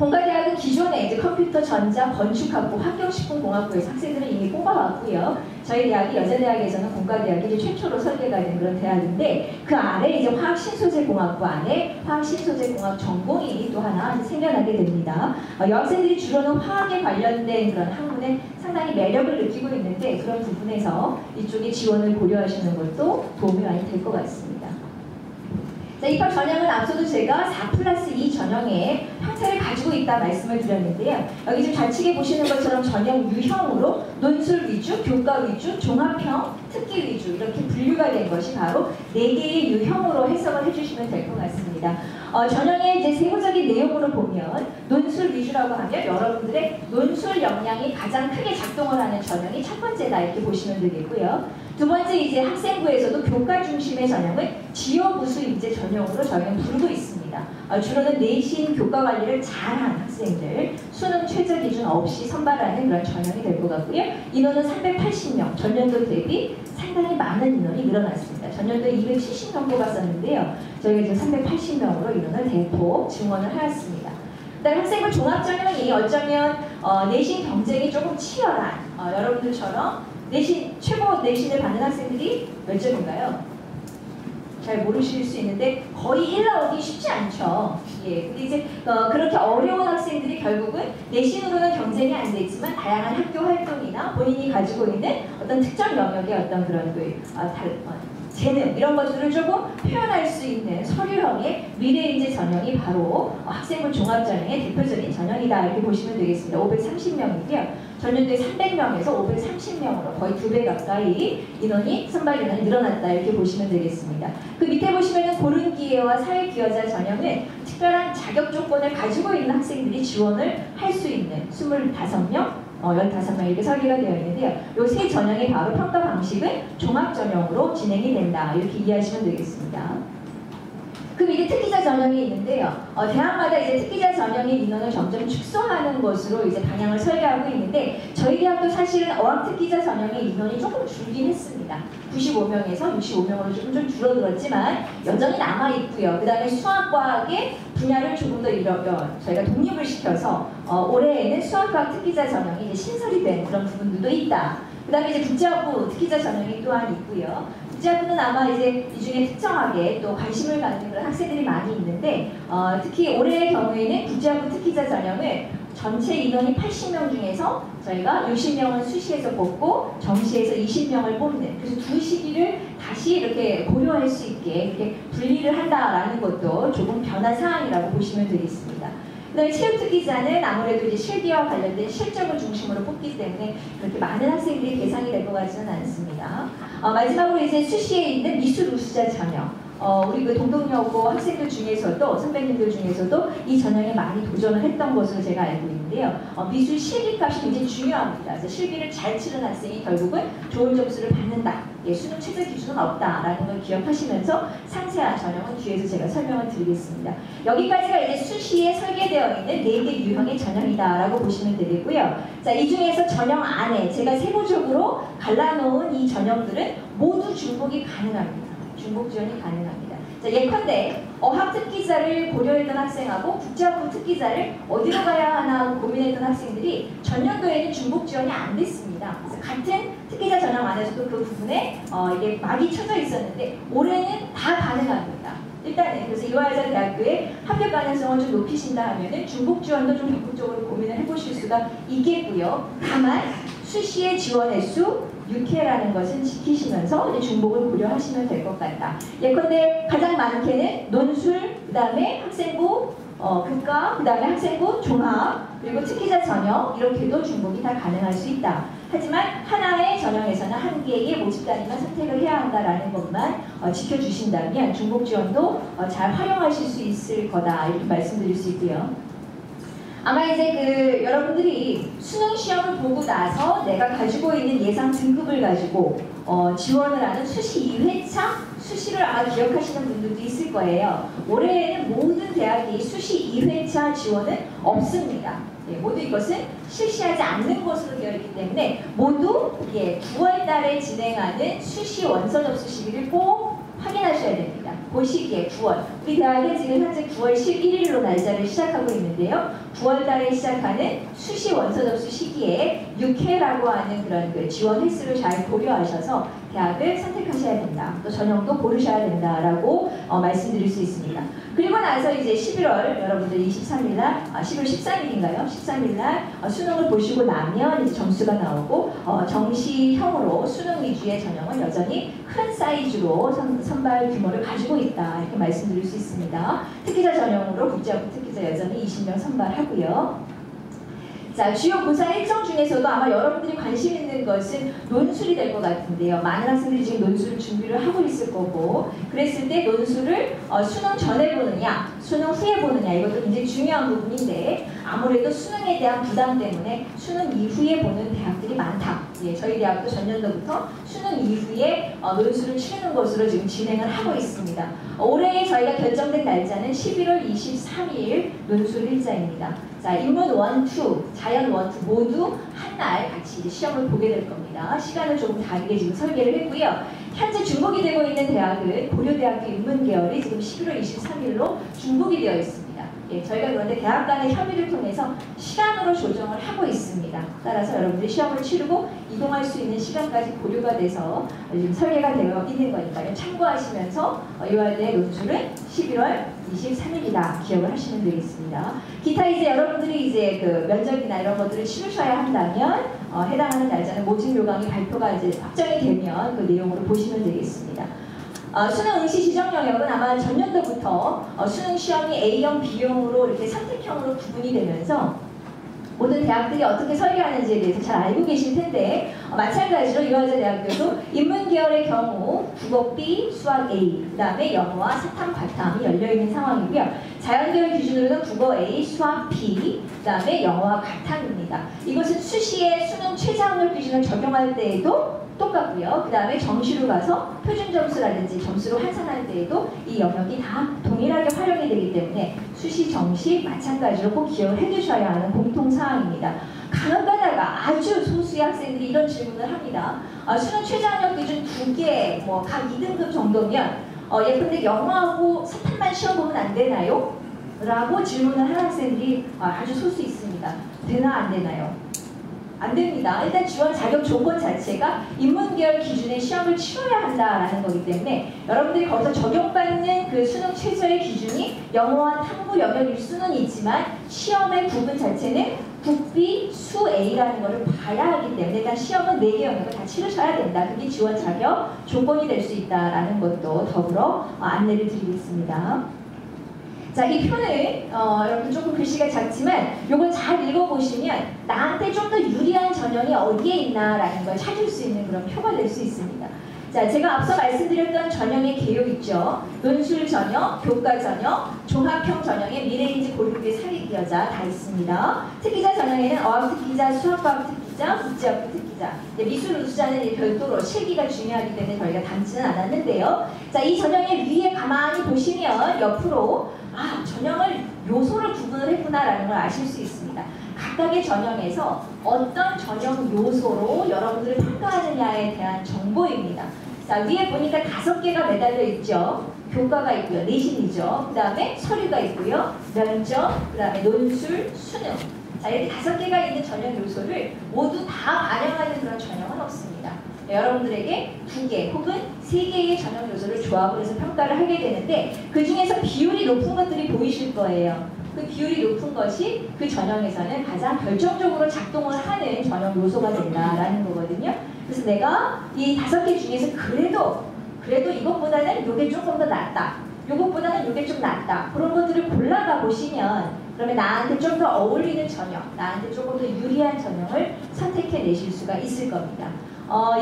공과대학은 기존에 이제 컴퓨터, 전자, 건축학부, 환경식품공학부에서 학생들을 이미 뽑아왔고요. 저희 대학이 여자대학에서는 공과대학이 이제 최초로 설계가 된 그런 대학인데 그 안에 이제 화학신소재공학부 안에 화학신소재공학 전공이 또 하나 생겨나게 됩니다. 여학생들이 주로는 화학에 관련된 그런 학문에 상당히 매력을 느끼고 있는데 그런 부분에서 이쪽에 지원을 고려하시는 것도 도움이 많이 될 것 같습니다. 자, 입학 전형은 앞서도 제가 4+2 전형의 형태를 가지고 있다 말씀을 드렸는데요. 여기 지금 좌측에 보시는 것처럼 전형 유형으로 논술 위주, 교과 위주, 종합형, 특기 위주 이렇게 분류가 된 것이 바로 4개의 유형으로 해석을 해주시면 될 것 같습니다. 전형의 이제 세부적인 내용으로 보면 논술 위주라고 하면 여러분들의 논술 역량이 가장 크게 작동을 하는 전형이 첫 번째다 이렇게 보시면 되겠고요. 두 번째 이제 학생부에서도 교과 중심의 전형을 지어부수 인재 전형으로 저희는 부르고 있습니다. 주로는 내신 교과 관리를 잘한 학생들, 수능 최저 기준 없이 선발하는 그런 전형이 될 것 같고요. 인원은 380명, 전년도 대비 상당히 많은 인원이 늘어났습니다. 전년도에 270명 뽑았었는데요. 저희가 지금 380명으로 인원을 대폭 증원을 하였습니다. 그다음 학생부 종합전형이 어쩌면 내신 경쟁이 조금 치열한 여러분들처럼 최고 내신을 받는 학생들이 몇 점인가요? 잘 모르실 수 있는데 거의 1 나오기 쉽지 않죠. 예, 근데 이제 그렇게 어려운 학생들이 결국은 내신으로는 경쟁이 안 되지만 다양한 학교 활동이나 본인이 가지고 있는 어떤 특정 영역의 어떤 그런 재능 이런 것들을 조금 표현할 수 있는 서류형의 미래인재 전형이 바로 학생부 종합전형의 대표적인 전형이다 이렇게 보시면 되겠습니다. 530명이고요. 전년도에 300명에서 530명으로 거의 2배 가까이 선발 인원이 늘어났다 이렇게 보시면 되겠습니다. 그 밑에 보시면은 고른기회와 사회기여자 전형은 특별한 자격 조건을 가지고 있는 학생들이 지원을 할 수 있는 25명, 15명 이렇게 설계가 되어 있는데요. 이 세 전형의 바로 평가 방식은 종합 전형으로 진행이 된다 이렇게 이해하시면 되겠습니다. 그 밑에 특기자 전형이 있는데요. 대학마다 이제 특기자 전형의 인원을 점점 축소하는 것으로 이제 방향을 설계하고 있는데 저희 대학도 사실은 어학 특기자 전형의 인원이 조금 줄긴 했습니다. 95명에서 65명으로 좀 줄어들었지만 여전히 남아 있고요. 그 다음에 수학과학의 분야를 조금 더 저희가 독립을 시켜서 올해에는 수학과학 특기자 전형이 이제 신설이 된 그런 부분들도 있다. 그 다음에 이제 국제학부 특기자 전형이 또한 있고요. 국제학부는 아마 이제 이 중에 특정하게 또 관심을 갖는 그런 학생들이 많이 있는데 특히 올해의 경우에는 국제학부 특기자 전형을 전체 인원이 80명 중에서 저희가 60명은 수시에서 뽑고 정시에서 20명을 뽑는 그래서 두 시기를 다시 이렇게 고려할 수 있게 이렇게 분리를 한다라는 것도 조금 변화 사항이라고 보시면 되겠습니다. 그다음에 체육특기자는 아무래도 이제 실기와 관련된 실적을 중심으로 뽑기 때문에 그렇게 많은 학생들이 대상이 될 것 같지는 않습니다. 마지막으로 이제 수시에 있는 미술 우수자 전형. 우리 그 동덕여고 학생들 중에서도 선배님들 중에서도 이 전형에 많이 도전을 했던 것으로 제가 알고 있는데요. 미술 실기값이 굉장히 중요합니다. 그래서 실기를 잘 치는 학생이 결국은 좋은 점수를 받는다. 예, 수능 최저 기준은 없다라는 걸 기억하시면서 상세한 전형은 뒤에서 제가 설명을 드리겠습니다. 여기까지가 이제 수시에 설계되어 있는 4개 유형의 전형이다라고 보시면 되겠고요. 자, 이 중에서 전형 안에 제가 세부적으로 갈라놓은 이 전형들은 모두 중복이 가능합니다. 중복 지원이 가능합니다. 자, 예컨대 어학 특기자를 고려했던 학생하고 국제학부 특기자를 어디로 가야 하나 고민했던 학생들이 전년도에는 중복 지원이 안 됐습니다. 그래서 같은 특기자 전형 안에서도 그 부분에 이게 막이 쳐져 있었는데 올해는 다 가능합니다. 일단은 그래서 이화여자 대학교의 합격 가능성을 좀 높이신다 하면은 중복 지원도 좀 적극적으로 고민을 해보실 수가 있겠고요. 다만 수시의 지원 횟수 6회라는 것은 지키시면서 이제 중복을 고려하시면 될 것 같다. 예컨대 가장 많게는 논술, 그 다음에 학생부 극과, 그 다음에 학생부 종합, 그리고 특기자 전형 이렇게도 중복이 다 가능할 수 있다. 하지만 하나의 전형에서는 한 개의 모집 단위만 선택을 해야 한다라는 것만 지켜주신다면 중복 지원도 잘 활용하실 수 있을 거다 이렇게 말씀드릴 수 있고요. 아마 이제 여러분들이 수능 시험을 보고 나서 내가 가지고 있는 예상 등급을 가지고 지원을 하는 수시 2회차 수시를 아마 기억하시는 분들도 있을 거예요. 올해에는 모든 대학이 수시 2회차 지원은 없습니다. 예, 모두 이것은 실시하지 않는 것으로 되어 있기 때문에 모두 9월 달에 진행하는 수시 원서 접수 시기를 꼭 확인하셔야 됩니다. 그 시기에 9월. 우리 대학은 지금 현재 9월 11일로 날짜를 시작하고 있는데요. 9월 달에 시작하는 수시 원서 접수 시기에 6회라고 하는 그런 그 지원 횟수를 잘 고려하셔서 대학을 선택하셔야 된다. 또 전형도 고르셔야 된다라고 말씀드릴 수 있습니다. 그리고 나서 이제 11월 여러분들 23일 날, 10월 13일인가요? 13일 날 수능을 보시고 나면 이제 점수가 나오고 정시형으로 수능 위주의 전형은 여전히 큰 사이즈로 선발 규모를 가지고 있다 이렇게 말씀드릴 수 있습니다. 특기자 전형으로 국제학부 특기자 여전히 20명 선발하고요. 자, 주요 고사 일정 중에서도 아마 여러분들이 관심 있는 것은 논술이 될 것 같은데요. 많은 학생들이 지금 논술 준비를 하고 있을 거고, 그랬을 때 논술을 수능 전에 보느냐, 수능 후에 보느냐, 이것도 굉장히 중요한 부분인데, 아무래도 수능에 대한 부담 때문에 수능 이후에 보는 대학들이 많다. 예, 저희 대학도 전년도부터 수능 이후에 논술을 치르는 것으로 지금 진행을 하고 있습니다. 올해 저희가 결정된 날짜는 11월 23일 논술 일자입니다. 자, 인문 1, 2, 자연 1, 2 모두 한 날 같이 시험을 보게 될 겁니다. 시간을 조금 다르게 지금 설계를 했고요. 현재 중복이 되고 있는 대학은 고려대학교 인문계열이 지금 11월 23일로 중복이 되어 있습니다. 예, 저희가 그런데 대학 간의 협의를 통해서 시간으로 조정을 하고 있습니다. 따라서 여러분들이 시험을 치르고 이동할 수 있는 시간까지 고려가 돼서 지금 설계가 되어 있는 거니까요. 참고하시면서 이화여대 논술은 11월 23일이다 기억을 하시면 되겠습니다. 기타 이제 여러분들이 이제 그 면접이나 이런 것들을 치르셔야 한다면 해당하는 날짜는 모집 요강이 발표가 이제 확정이 되면 그 내용으로 보시면 되겠습니다. 수능 응시 지정 영역은 아마 전년도부터 수능 시험이 A형, B형으로 이렇게 선택형으로 구분이 되면서 모든 대학들이 어떻게 설계하는지에 대해서 잘 알고 계실 텐데 마찬가지로 이화여자대학교도 인문계열의 경우 국어 B, 수학 A, 그 다음에 영어와 사탐, 과탐이 열려있는 상황이고요. 자연계열 기준으로는 국어 A, 수학 B, 그 다음에 영어와 과탐입니다. 이것은 수시에 수능 최저학력 기준을 적용할 때에도 똑같고요. 그 다음에 정시로 가서 표준 점수라든지 점수로 환산할 때에도 이 영역이 다 동일하게 활용이 되기 때문에 수시, 정시 마찬가지로 꼭 기억을 해두셔야 하는 공통사항입니다. 간혹가다가 아주 소수의 학생들이 이런 질문을 합니다. 수능 최저학력 기준 2개, 각 2등급 정도면 예컨대 영어하고 사탐만 시험 보면 안 되나요? 라고 질문을 하는 학생들이 아주 소수 있습니다. 되나 안 되나요? 안 됩니다. 일단 지원 자격 조건 자체가 인문계열 기준의 시험을 치러야 한다라는 거기 때문에 여러분들이 거기서 적용받는 그 수능 최저의 기준이 영어와 탐구 영역일 수는 있지만 시험의 구분 자체는 국비, 수 A라는 것을 봐야 하기 때문에 일단 시험은 4개 영역을 다 치르셔야 된다. 그게 지원 자격 조건이 될 수 있다라는 것도 더불어 안내를 드리겠습니다. 자, 이 표는 여러분 조금 글씨가 작지만 이걸 잘 읽어보시면 나한테 좀 더 유리한 전형이 어디에 있나라는 걸 찾을 수 있는 그런 표가 될 수 있습니다. 자, 제가 앞서 말씀드렸던 전형의 개요 있죠. 논술 전형, 교과 전형, 종합형 전형에 미래인지 고르게 사립여자 다 있습니다. 특기자 전형에는 어학 특기자, 수학과학 특기자, 국제학부 특기자, 미술 우수자는 별도로 실기가 중요하기 때문에 저희가 담지는 않았는데요. 자, 이 전형의 위에 가만히 보시면 옆으로 전형을 요소를 구분을 했구나라는 걸 아실 수 있습니다. 각각의 전형에서 어떤 전형 요소로 여러분들을 평가하느냐에 대한 정보입니다. 자, 위에 보니까 5개가 매달려 있죠. 교과가 있고요. 내신이죠. 그 다음에 서류가 있고요. 면접, 그 다음에 논술, 수능. 자, 이렇게 5개가 있는 전형 요소를 모두 다 반영하는 그런 전형은 없습니다. 여러분들에게 2개 혹은 3개의 전형 요소를 조합을 해서 평가를 하게 되는데 그 중에서 비율이 높은 것들이 보이실 거예요. 그 비율이 높은 것이 그 전형에서는 가장 결정적으로 작동을 하는 전형 요소가 된다라는 거거든요. 그래서 내가 이 5개 중에서 그래도 이것보다는 이게 조금 더 낫다. 이것보다는 이게 좀 낫다. 그런 것들을 골라가 보시면 그러면 나한테 좀 더 어울리는 전형, 나한테 조금 더 유리한 전형을 선택해 내실 수가 있을 겁니다.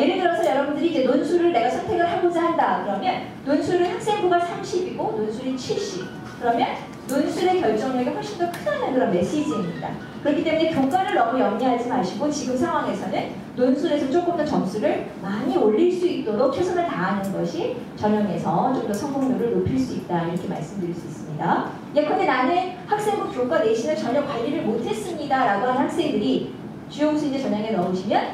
예를 들어서 여러분들이 이제 논술을 내가 선택을 하고자 한다. 그러면 논술은 학생부가 30이고 논술이 70. 그러면 논술의 결정력이 훨씬 더 크다는 그런 메시지입니다. 그렇기 때문에 교과를 너무 염려하지 마시고 지금 상황에서는 논술에서 조금 더 점수를 많이 올릴 수 있도록 최선을 다하는 것이 전형에서 좀 더 성공률을 높일 수 있다. 이렇게 말씀드릴 수 있습니다. 예컨대 나는 학생부 교과 내신을 전혀 관리를 못했습니다. 라고 하는 학생들이 주요 우수인재 전형에 넣으시면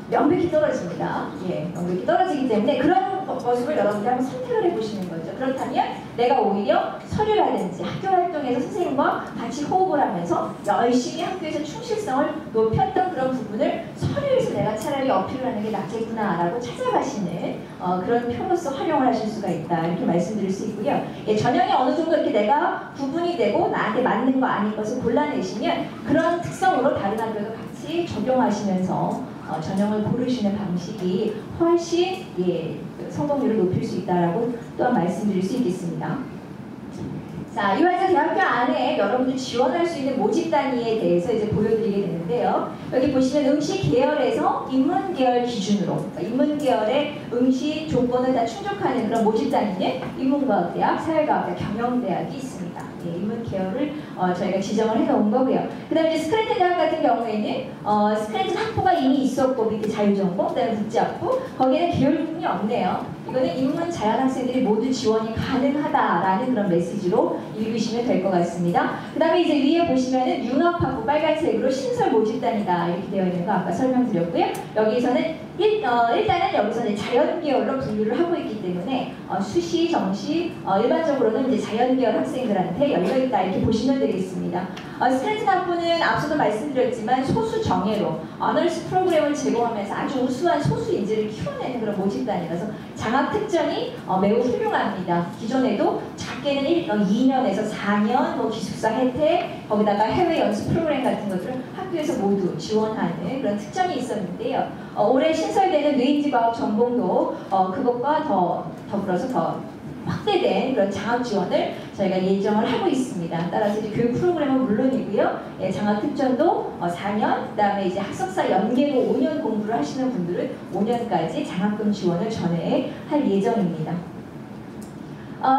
명백히 떨어집니다. 예, 명백히 떨어지기 때문에 그런 모습을 여러분들이 한번 선택을 해보시는 거죠. 그렇다면 내가 오히려 서류라든지 학교 활동에서 선생님과 같이 호흡을 하면서 열심히 학교에서 충실성을 높였던 그런 부분을 서류에서 내가 차라리 어필을 하는 게 낫겠구나라고 찾아가시는 그런 표로서 활용을 하실 수가 있다. 이렇게 말씀드릴 수 있고요. 예, 전형이 어느 정도 이렇게 내가 구분이 되고 나한테 맞는 거 아닌 것을 골라내시면 그런 특성으로 다른 학교도 같이 적용하시면서 전형을 고르시는 방식이 훨씬 성공률을 높일 수 있다라고 또한 말씀드릴 수 있겠습니다. 자, 이화여자 대학교 안에 여러분들 지원할 수 있는 모집 단위에 대해서 이제 보여드리게 되는데요. 여기 보시면 응시 계열에서 인문 계열 기준으로, 그러니까 인문 계열의 응시 조건을 다 충족하는 그런 모집 단위는 인문과학대학, 사회과학대학, 경영대학이 있습니다. 예, 인문 계열을 저희가 지정을 해놓은 거고요. 그 다음에 이제 스크랜턴 대학 같은 경우에는 스크랜턴 학부가 이미 있었고 밑에 자유전공, 그 다음에 국제학부, 거기에는 계열 부분이 없네요. 이거는 인문 자연 학생들이 모두 지원이 가능하다라는 그런 메시지로 읽으시면 될 것 같습니다. 그 다음에 이제 위에 보시면은 융합학부 빨간색으로 신설 모집단이다 이렇게 되어 있는 거 아까 설명드렸고요. 여기에서는 일단은 여기서는 자연계열로 분류를 하고 있기 때문에 수시, 정시, 일반적으로는 이제 자연계열 학생들한테 열려있다 이렇게 보시면 되겠습니다. 스크랜턴 학부는 앞서도 말씀드렸지만 소수 정예로 어너리스 프로그램을 제공하면서 아주 우수한 소수 인재를 키워내는 그런 모집단이라서 장학 특전이 매우 훌륭합니다. 기존에도 작게는 2년에서 4년 뭐 기숙사 혜택, 거기다가 해외 연수 프로그램 같은 것들을 학교에서 모두 지원하는 그런 특전이 있었는데요. 올해 신설되는 뇌인지과학 전공도 그것과 더불어서 더 확대된 그런 장학 지원을 저희가 예정을 하고 있습니다. 따라서 이제 교육 프로그램은 물론이고요. 예, 장학 특전도 4년, 그다음에 이제 학석사 연계로 5년 공부를 하시는 분들은 5년까지 장학금 지원을 전해할 예정입니다.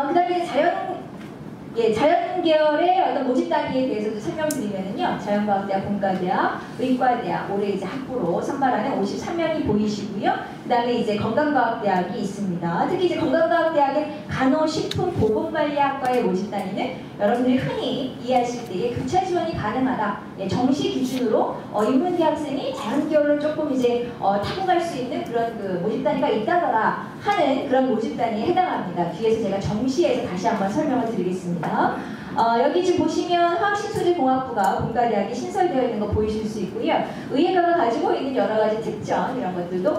그다음에 자연 계열의 어떤 모집 단위에 대해서도 설명드리면요. 자연과학대학, 공과대학, 의과대학 올해 이제 학부로 선발하는 53명이 보이시고요. 그다음에 이제 건강과학대학이 있습니다. 특히 이제 건강과학대학의 간호식품보건관리학과의 모집 단위는 여러분들이 흔히 이해하실 때에 교차 지원이 가능하다. 예, 정시 기준으로 인문대 학생이 자연계열로 조금 이제 타고 갈 수 있는 그런 그 모집 단위가 있다더라 하는 그런 모집 단위에 해당합니다. 뒤에서 제가 정시에서 다시 한번 설명을 드리겠습니다. 여기 지금 보시면 화학신소재공학부가 공과대학이 신설되어 있는 거 보이실 수 있고요. 의예과가 가지고 있는 여러 가지 특전 이런 것들도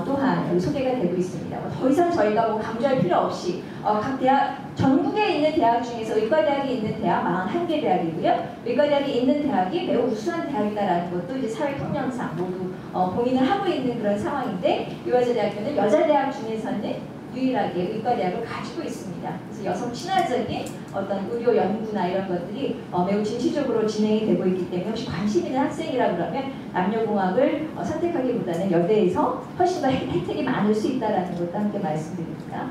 또한 여기 소개가 되고 있습니다. 더 이상 저희가 뭐 강조할 필요 없이 각 대학 전국에 있는 대학 중에서 의과대학이 있는 대학 41개 대학이고요. 의과대학이 있는 대학이 매우 우수한 대학이다라는 것도 이제 사회 통념상 모두 공인을 하고 있는 그런 상황인데 이화여자대학교는 여자대학 중에서는 유일하게 의과대학을 가지고 있습니다. 그래서 여성 친화적인 어떤 의료 연구나 이런 것들이 매우 진취적으로 진행이 되고 있기 때문에 혹시 관심 있는 학생이라 그러면 남녀공학을 선택하기보다는 여대에서 훨씬 더 혜택이 많을 수 있다는 것도 함께 말씀드립니다.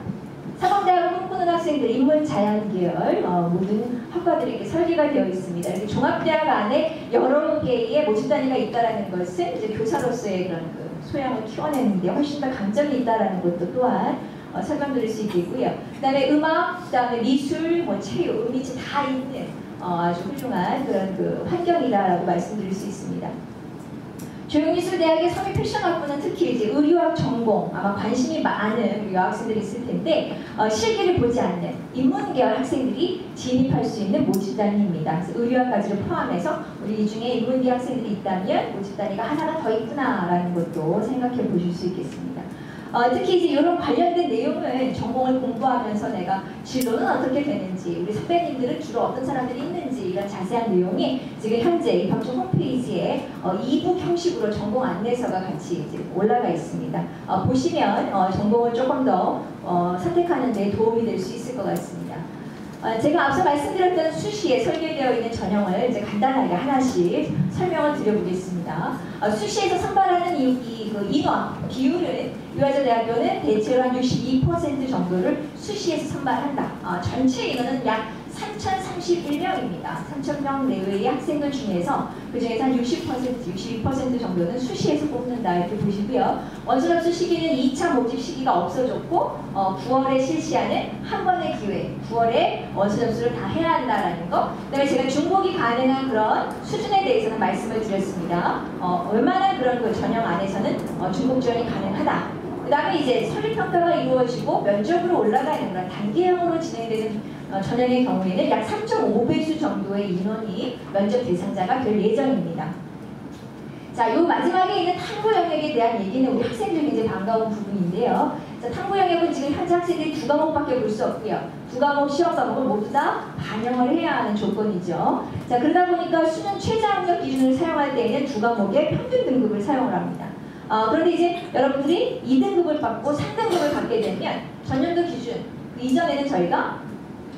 사범대학을 꿈꾸는 학생들 인문 자연 계열 모든 학과들이 이렇게 설계가 되어 있습니다. 이렇게 종합대학 안에 여러 개의 모집 단위가 있다는 것은 이제 교사로서의 그런 그 소양을 키워내는데 훨씬 더 강점이 있다는 것도 또한 설명드릴 수 있겠고요. 그다음에 음악, 그다음에 미술, 체육, 음이치 다 있는 아주 훌륭한 그런 그 환경이다라고 말씀드릴 수 있습니다. 조용미술대학의 섬유 패션학부는 특히 이제 의류학 전공 아마 관심이 많은 우리 여학생들이 있을 텐데 실기를 보지 않는 인문계열 학생들이 진입할 수 있는 모집단위입니다. 그래서 의류학까지를 포함해서 우리 이 중에 인문계 학생들이 있다면 모집단위가 하나가 더 있구나라는 것도 생각해 보실 수 있겠습니다. 특히 이제 이런 관련된 내용을 전공을 공부하면서 내가 진로는 어떻게 되는지 우리 선배님들은 주로 어떤 사람들이 있는지 이런 자세한 내용이 지금 현재 입학처 홈페이지에 이북 형식으로 전공 안내서가 같이 이제 올라가 있습니다. 보시면 전공을 조금 더 선택하는 데 도움이 될 수 있을 것 같습니다. 제가 앞서 말씀드렸던 수시에 설계되어 있는 전형을 이제 간단하게 하나씩 설명을 드려보겠습니다. 수시에서 선발하는 그 인원 비율은 이화여자대학교는 대체로 한 62% 정도를 수시에서 선발한다. 전체 인원은 약 3,031명입니다. 3,000명 내외의 학생들 중에서 그중에서 한 60%, 62% 정도는 수시에서 뽑는다 이렇게 보시고요. 원서 접수 시기는 2차 모집 시기가 없어졌고 9월에 실시하는 한 번의 기회, 9월에 원서 접수를 다 해야 한다라는 거. 그다음에 제가 중복이 가능한 그런 수준에 대해서는 말씀을 드렸습니다. 얼마나 그런 그 전형 안에서는 중복 지원이 가능하다. 그 다음에 이제 설립평가가 이루어지고 면접으로 올라가는 그런 단계형으로 진행되는 전형의 경우에는 약 3.5배수 정도의 인원이 면접 대상자가 될 예정입니다. 자, 요 마지막에 있는 탐구 영역에 대한 얘기는 우리 학생들 굉장히 반가운 부분인데요. 자, 탐구 영역은 지금 현재 학생들이 2과목밖에 볼 수 없고요. 2과목 시험 과목을 모두 다 반영을 해야 하는 조건이죠. 자, 그러다 보니까 수능 최저 학력 기준을 사용할 때에는 2과목의 평균 등급을 사용을 합니다. 그런데 이제 여러분들이 2등급을 받고 3등급을 받게 되면 전년도 기준, 그 이전에는 저희가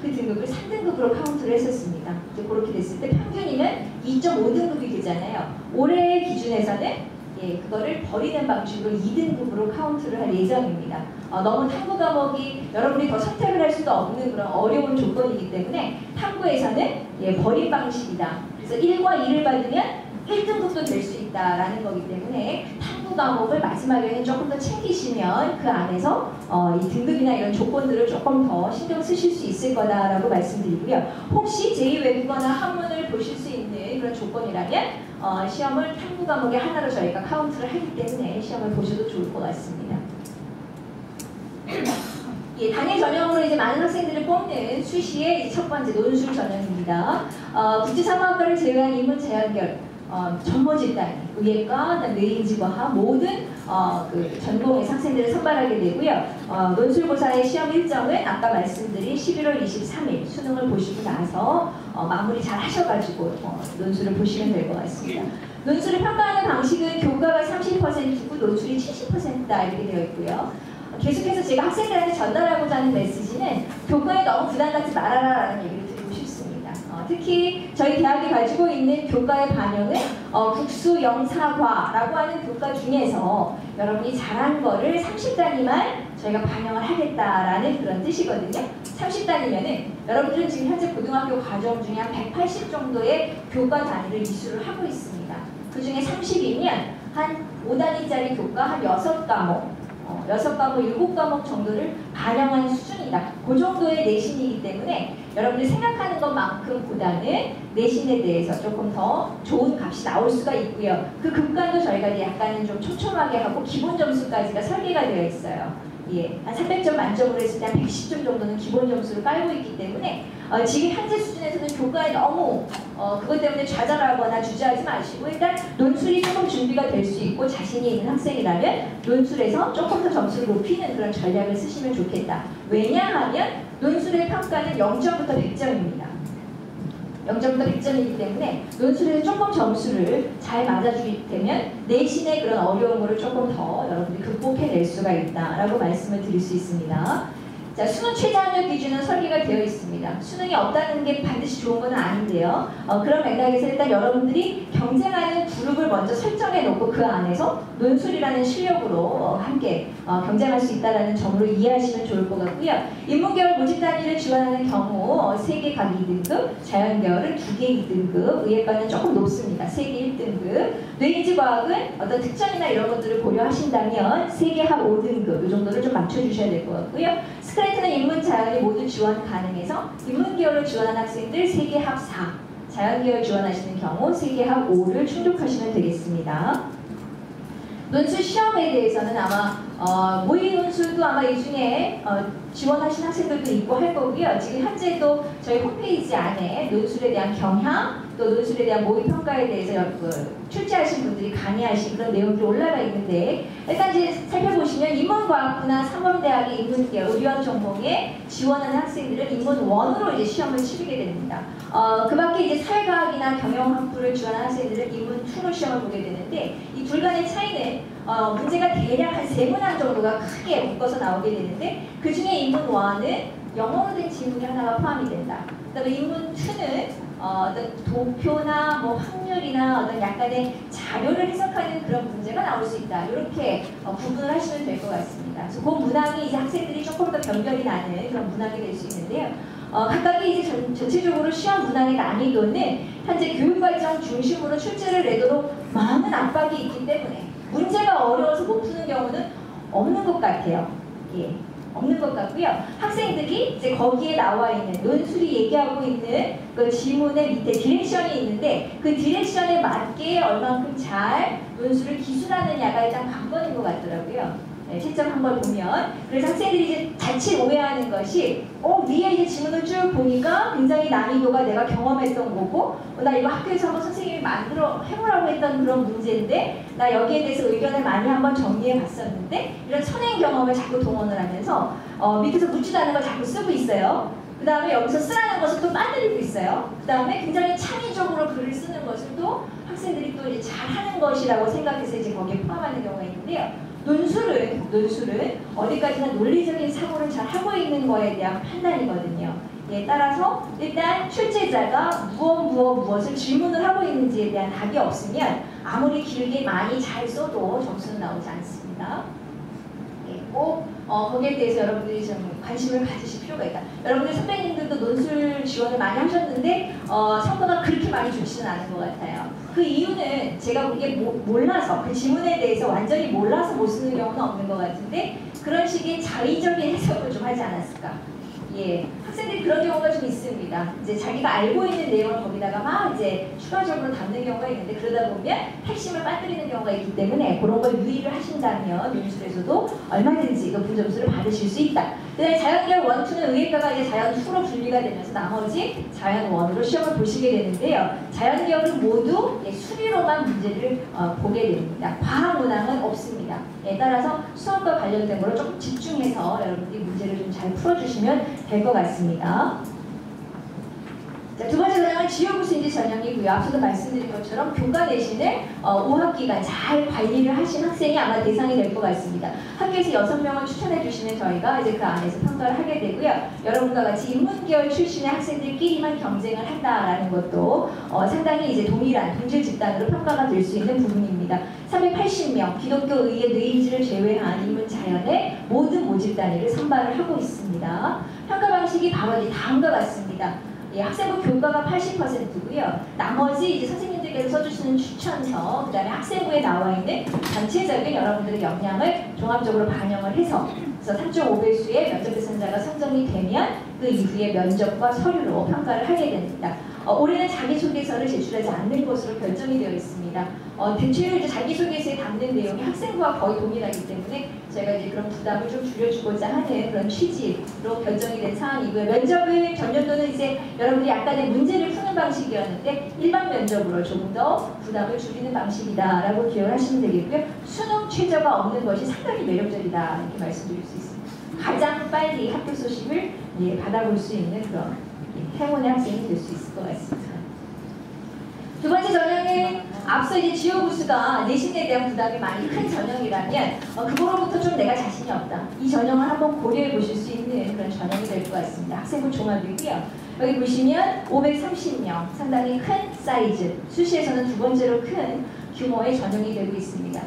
그 등급을 3등급으로 카운트를 했었습니다. 이제 그렇게 됐을 때 평균이면 2.5등급이 되잖아요. 올해 기준에서는 그거를 버리는 방식으로 2등급으로 카운트를 할 예정입니다. 너무 탐구 과목이 여러분이 더 선택을 할 수도 없는 그런 어려운 조건이기 때문에 탐구에서는 버린 방식이다. 그래서 1과 2를 받으면 1등급도 될 수 있다라는 거기 때문에 탐구 과목을 마지막에는 조금 더 챙기시면 그 안에서 이 등급이나 이런 조건들을 조금 더 신경 쓰실 수 있을 거다라고 말씀드리고요. 혹시 제2외국어나 한문을 보실 수 있는 그런 조건이라면 시험을 탐구 과목의 하나로 저희가 카운트를 하기 때문에 시험을 보셔도 좋을 것 같습니다. 단일 전형으로 이제 많은 학생들을 뽑는 수시의 첫 번째 논술 전형입니다. 국제사무학과를 제외한 인문 자연계열 전모집 단위, 의예과, 뇌인지과학 모든 그 전공의 학생들을 선발하게 되고요. 논술고사의 시험 일정은 아까 말씀드린 11월 23일 수능을 보시고 나서 마무리 잘 하셔가지고 논술을 보시면 될 것 같습니다. 논술을 평가하는 방식은 교과가 30%고 논술이 70%다 이렇게 되어 있고요. 계속해서 제가 학생들한테 전달하고자 하는 메시지는 교과에 너무 부담 갖지 말아라라는 얘기를 드리고 싶습니다. 특히 저희 대학이 가지고 있는 교과의 반영은 국수영사과라고 하는 교과 중에서 여러분이 잘한 거를 30단위만 저희가 반영을 하겠다라는 그런 뜻이거든요. 30단위면은 여러분들은 지금 현재 고등학교 과정 중에 한 180 정도의 교과 단위를 이수를 하고 있습니다. 그 중에 30이면 한 5단위짜리 교과 한 6과목 6과목, 7과목 정도를 반영한 수준이다. 그 정도의 내신이기 때문에 여러분들이 생각하는 것만큼보다는 내신에 대해서 조금 더 좋은 값이 나올 수가 있고요. 그 급간도 저희가 약간은 좀 촘촘하게 하고 기본 점수까지가 설계가 되어 있어요. 한 300점 만점으로 했을 때 한 110점 정도는 기본 점수를 깔고 있기 때문에 지금 현재 수준에서는 교과에 너무 그것 때문에 좌절하거나 주저하지 마시고 일단 논술이 조금 준비가 될 수 있고 자신이 있는 학생이라면 논술에서 조금 더 점수를 높이는 그런 전략을 쓰시면 좋겠다. 왜냐하면 논술의 평가는 0점부터 100점입니다. 0점부터 100점이기 때문에 논술에서 조금 점수를 잘 맞아주게 되면 내신의 그런 어려운 거를 조금 더 여러분들이 극복해낼 수가 있다라고 말씀을 드릴 수 있습니다. 자, 수능 최저학력 기준은 설계가 되어 있습니다. 수능이 없다는 게 반드시 좋은 건 아닌데요. 그런 맥락에서 일단 여러분들이 경쟁하는 그룹을 먼저 설정해 놓고 그 안에서 논술이라는 실력으로 함께 경쟁할 수 있다는 점으로 이해하시면 좋을 것 같고요. 인문계열 모집 단위를 지원하는 경우 3개 각 2등급, 자연계열은 2개 2등급, 의예과는 조금 높습니다. 3개 1등급, 뇌인지과학은 어떤 특전이나 이런 것들을 고려하신다면 3개 합 5등급 이 정도를 좀 맞춰주셔야 될 것 같고요. 스크래트는 인문, 자연이 모두 지원 가능해서 인문계열로 지원한 학생들 3개 합 4, 자연계열 지원하시는 경우 3개 합 5를 충족하시면 되겠습니다. 논술 시험에 대해서는 아마 모의 논술도 아마 이 중에 지원하신 학생들도 있고 할 거고요. 지금 현재도 저희 홈페이지 안에 논술에 대한 경향, 또 논술에 대한 모의 평가에 대해서 출제하신 분들이 강의하신 그런 내용들이 올라가 있는데 일단 이제 살펴보시면 인문과학부나 상범대학의 인문계열 의료학 전공에 지원하는 학생들은 인문1으로 이제 시험을 치르게 됩니다. 그 밖에 이제 사회과학이나 경영학부를 지원하는 학생들은 인문2로 시험을 보게 되는데 이 둘 간의 차이는 문제가 대략 한 3문항 정도가 크게 묶어서 나오게 되는데 그 중에 인문1은 영어로 된 지문이 하나가 포함이 된다. 그 다음에 인문2는 어떤 도표나 뭐 확률이나 어떤 약간의 자료를 해석하는 그런 문제가 나올 수 있다. 이렇게 구분을 하시면 될 것 같습니다. 그래서 그 문항이 이제 학생들이 조금 더 변별이 나는 그런 문항이 될 수 있는데요. 각각의 이제 전체적으로 시험 문항의 난이도는 현재 교육과정 중심으로 출제를 내도록 많은 압박이 있기 때문에 문제가 어려워서 못 푸는 경우는 없는 것 같아요. 없는 것 같고요. 학생들이 이제 거기에 나와 있는 논술이 얘기하고 있는 그 지문의 밑에 디렉션이 있는데 그 디렉션에 맞게 얼만큼 잘 논술을 기술하느냐가 일단 관건인 것 같더라고요. 채점 한번 보면 그래서 학생들이 이제 자칫 오해하는 것이 위에 이제 지문을 쭉 보니까 굉장히 난이도가 내가 경험했던 거고 나 이거 학교에서 한번 선생님이 만들어 해보라고 했던 그런 문제인데 나 여기에 대해서 의견을 많이 한번 정리해 봤었는데 이런 선행 경험을 자꾸 동원을 하면서 밑에서 묻지도 않은 걸 자꾸 쓰고 있어요. 그 다음에 여기서 쓰라는 것을 또 만들고 있어요. 그 다음에 굉장히 창의적으로 글을 쓰는 것을 또 학생들이 또 이제 잘하는 것이라고 생각해서 이제 거기에 포함하는 경우가 있는데요. 논술은 어디까지나 논리적인 사고를 잘 하고 있는 거에 대한 판단이거든요. 예, 따라서 일단 출제자가 무엇을 질문을 하고 있는지에 대한 답이 없으면 아무리 길게 많이 잘 써도 점수는 나오지 않습니다. 예, 꼭 거기에 대해서 여러분들이 좀 관심을 가지실 필요가 있다. 여러분들 선배님들도 논술 지원을 많이 하셨는데 성과가 그렇게 많이 좋지는 않은 것 같아요. 그 이유는 제가 보기에 몰라서 그 지문에 대해서 완전히 몰라서 못 쓰는 경우는 없는 것 같은데 그런 식의 자의적인 해석을 좀 하지 않았을까. 예, 학생들이 그런 경우가 좀 있습니다. 이제 자기가 알고 있는 내용을 거기다가 막 이제 추가적으로 담는 경우가 있는데 그러다 보면 핵심을 빠뜨리는 경우가 있기 때문에 그런 걸 유의를 하신다면 논술에서도 얼마든지 높은 점수를 받으실 수 있다. 그다음에 자연계열 1, 2는 의예과가 이제 자연 2로 분리가 되면서 나머지 자연 1으로 시험을 보시게 되는데요. 자연계열은 모두 수리로만 문제를 보게 됩니다. 과학 문항은 없습니다. 예, 따라서 수학과 관련된 거로 조금 집중해서 여러분들이 문제를 좀 잘 풀어주시면 될 것 같습니다. 자, 두 번째 전형은 지역우수인지 전형이고요. 앞서도 말씀드린 것처럼 교과 내신을 5학기간 잘 관리를 하신 학생이 아마 대상이 될 것 같습니다. 학교에서 6명을 추천해 주시면 저희가 이제 그 안에서 평가를 하게 되고요. 여러분과 같이 인문계열 출신의 학생들끼리만 경쟁을 한다라는 것도 상당히 이제 동일한 동질 집단으로 평가가 될 수 있는 부분입니다. 380명 기독교 의예 뇌인지를 제외한 인문자연의 모든 모집 단위를 선발을 하고 있습니다. 평가 방식이 바로 이 다음과 같습니다. 예, 학생부 교과가 80%고요. 나머지 이제 선생님들께서 써주시는 추천서, 그 다음에 학생부에 나와 있는 전체적인 여러분들의 역량을 종합적으로 반영을 해서 그래서 3.5배수의 면접 대상자가 선정이 되면 그 이후에 면접과 서류로 평가를 하게 됩니다. 올해는 자기소개서를 제출하지 않는 것으로 결정이 되어 있습니다. 대체로 이제 자기소개서에 담는 내용이 학생부와 거의 동일하기 때문에 저희가 이제 그런 부담을 좀 줄여주고자 하는 그런 취지로 결정이 된 사안이고요. 면접은 전년도는 이제 여러분들이 약간의 문제를 푸는 방식이었는데 일반 면접으로 조금 더 부담을 줄이는 방식이다라고 기억을 하시면 되겠고요. 수능 최저가 없는 것이 상당히 매력적이다 이렇게 말씀드릴 수 있습니다. 가장 빨리 학교 소식을 받아볼 수 있는 그런 행운의 학생이 될 수 있을 것 같습니다. 두 번째 전형은 앞서 이제 지역우수가 내신에 대한 부담이 많이 큰 전형이라면 그거로부터 좀 내가 자신이 없다. 이 전형을 한번 고려해 보실 수 있는 그런 전형이 될 것 같습니다. 학생부 종합이고요. 여기 보시면 530명, 상당히 큰 사이즈, 수시에서는 두 번째로 큰 규모의 전형이 되고 있습니다.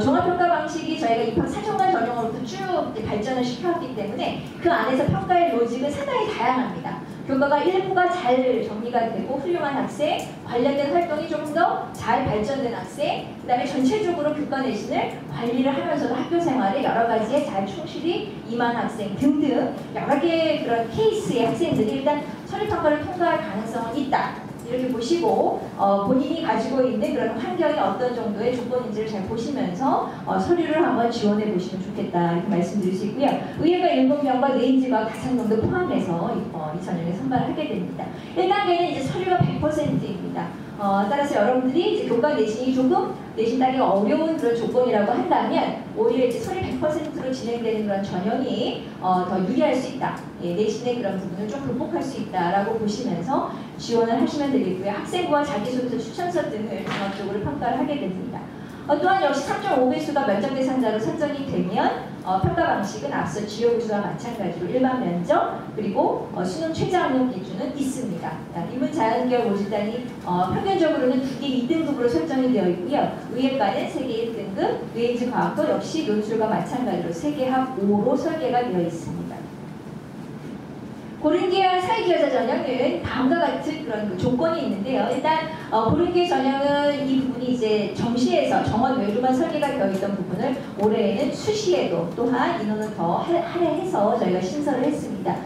종합평가 방식이 저희가 입학 4년간 전형으로부터 쭉 발전을 시켜왔기 때문에 그 안에서 평가의 로직은 상당히 다양합니다. 교과가 일부가 잘 정리가 되고 훌륭한 학생, 관련된 활동이 조금 더 잘 발전된 학생, 그 다음에 전체적으로 교과 내신을 관리를 하면서도 학교 생활에 여러 가지에 잘 충실히 임한 학생 등등 여러 개의 그런 케이스의 학생들이 일단 서류평가를 통과할 가능성은 있다. 이렇게 보시고 본인이 가지고 있는 그런 환경이 어떤 정도의 조건인지를 잘 보시면서 서류를 한번 지원해 보시면 좋겠다 이렇게 말씀드릴 수 있고요. 의예과 7명과 뇌인지과 가상정도 포함해서 이 전형에 선발을 하게 됩니다. 1단계는 이제 서류가 100%입니다. 따라서 여러분들이 이제 교과 내신이 조금 내신 따기가 어려운 그런 조건이라고 한다면 오히려 이제 서류 100%로 진행되는 그런 전형이 더 유리할 수 있다. 예, 내신의 그런 부분을 좀 극복할 수 있다라고 보시면서 지원을 하시면 되겠고요. 학생부와 자기소개서 추천서 등을 종합적으로 평가를 하게 됩니다. 또한 역시 3.5배수가 면접 대상자로 선정이 되면 평가 방식은 앞서 지역우수와 마찬가지로 일반 면접 그리고 수능 최저학력 기준은 있습니다. 인문자연계열 모집단이 평균적으로는 2개 2등급으로 설정이 되어 있고요. 의예과는 3개 1등급, 뇌인지과학도 역시 논술과 마찬가지로 3개 합 5로 설계가 되어 있습니다. 고른계열 사회기여자 전형은 다음과 같은 그런 조건이 있는데요. 일단 고른계 전형은 이 부분이 이제 정시에서 정원 외로만 설계가 되어 있던 부분을 올해에는 수시에도 또한 인원을 더 할애해서 저희가 신설을 했습니다.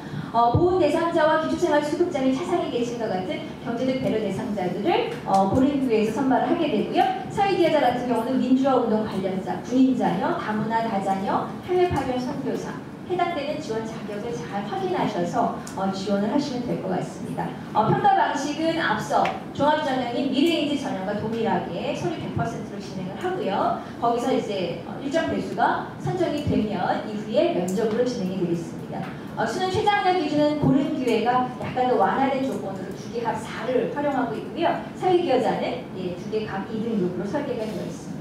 보훈 대상자와 기초생활 수급자 및 차상위 계층과 같은 경제적 배려 대상자들을 고른교회에서 선발을 하게 되고요. 사회기여자 같은 경우는 민주화 운동 관련자, 군인 자녀, 다문화 다자녀, 해외 파견 선교사 해당되는 지원 자격을 잘 확인하셔서 지원을 하시면 될 것 같습니다. 평가 방식은 앞서 종합전형인 미래인지 전형과 동일하게 서류 100%로 진행을 하고요. 거기서 이제 일정 배수가 선정이 되면 이후에 면접으로 진행이 되겠습니다. 수능 최저학력 기준은 고른기회가 약간 더 완화된 조건으로 2개 합 4를 활용하고 있고요. 사회기여자는 2개 각 2등급으로 설계가 되어 있습니다.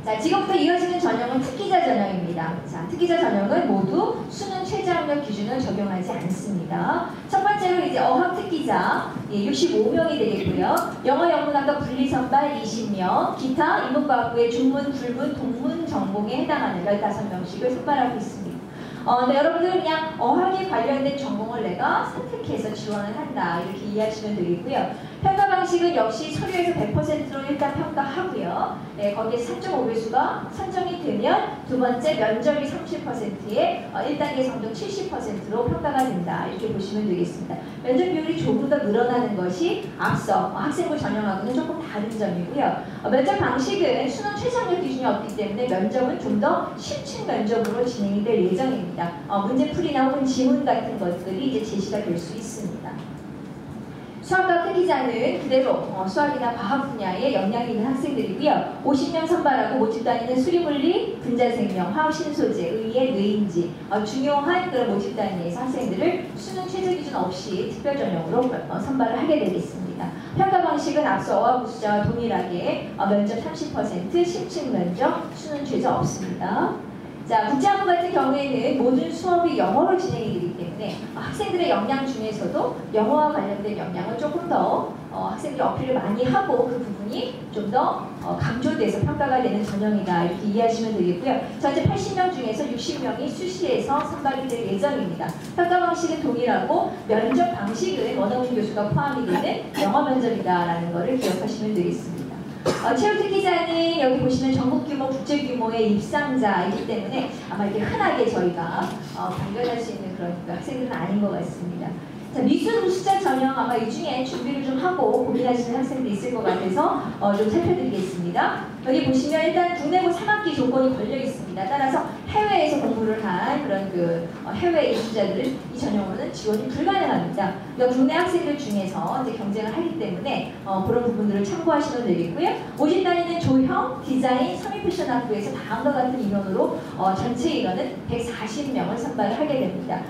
자, 지금부터 이어지는 전형은 특기자 전형입니다. 자, 특기자 전형은 모두 수능 최저학력 기준을 적용하지 않습니다. 첫 번째로 이제 어학 특기자 65명이 되겠고요. 영어, 영문학과 분리선발 20명, 기타 인문과학부의 중문, 불문, 동문 전공에 해당하는 15명씩을 선발하고 있습니다. 네, 여러분들은 그냥 어학에 관련된 전공을 내가 선택해서 지원을 한다 이렇게 이해하시면 되겠고요. 평가 방식은 역시 서류에서 100%로 일단 평가하고요. 네, 거기에 4.5배수가 선정이 되면 두 번째 면접이 30%에 1단계 성적 70%로 평가가 된다 이렇게 보시면 되겠습니다. 면접 비율이 조금 더 늘어나는 것이 앞서 학생부 전형하고는 조금 다른 점이고요. 면접 방식은 수능 최저학력 기준이 없기 때문에 면접은 좀 더 심층 면접으로 진행이 될 예정입니다. 문제풀이나 혹은 지문 같은 것들이 이제 제시가 될 수 있습니다. 수학과 특기자는 그대로 수학이나 과학 분야에 역량이 있는 학생들이고요. 50명 선발하고 모집 단위는 수리물리, 분자생명, 화학신소재, 의예, 뇌인지 중요한 그런 모집 단위에서 학생들을 수능 최저 기준 없이 특별 전형으로 선발을 하게 되겠습니다. 평가 방식은 앞서 어학우수자와 동일하게 면접 30%, 심층 면접, 수능 최저 없습니다. 자, 국제학부 같은 경우에는 모든 수업이 영어로 진행이 되기 때문에 학생들의 역량 중에서도 영어와 관련된 역량을 조금 더 학생들이 어필을 많이 하고 그 부분이 좀 더 강조돼서 평가가 되는 전형이다 이렇게 이해하시면 되겠고요. 전체 80명 중에서 60명이 수시에서 선발이 될 예정입니다. 평가 방식은 동일하고 면접 방식은 원어민 교수가 포함이 되는 영어 면접이다라는 것을 기억하시면 되겠습니다. 체육특기자는 여기 보시면 전국규모, 국제규모의 입상자이기 때문에 아마 이렇게 흔하게 저희가 발견할 수 있는 그런 학생들은 아닌 것 같습니다. 자, 미술 우수자 전형 아마 이 중에 준비를 좀 하고 고민하시는 학생들이 있을 것 같아서 좀 살펴드리겠습니다. 여기 보시면 일단 국내고 3학기 조건이 걸려 있습니다. 따라서 해외에서 공부를 한 그런 해외 이수자들은 이 전형으로는 지원이 불가능합니다. 그러니까 국내 학생들 중에서 이제 경쟁을 하기 때문에 그런 부분들을 참고하시면 되겠고요. 모집 단위는 조형, 디자인, 성인패션학부에서 다음과 같은 인원으로 전체 인원은 140명을 선발을 하게 됩니다.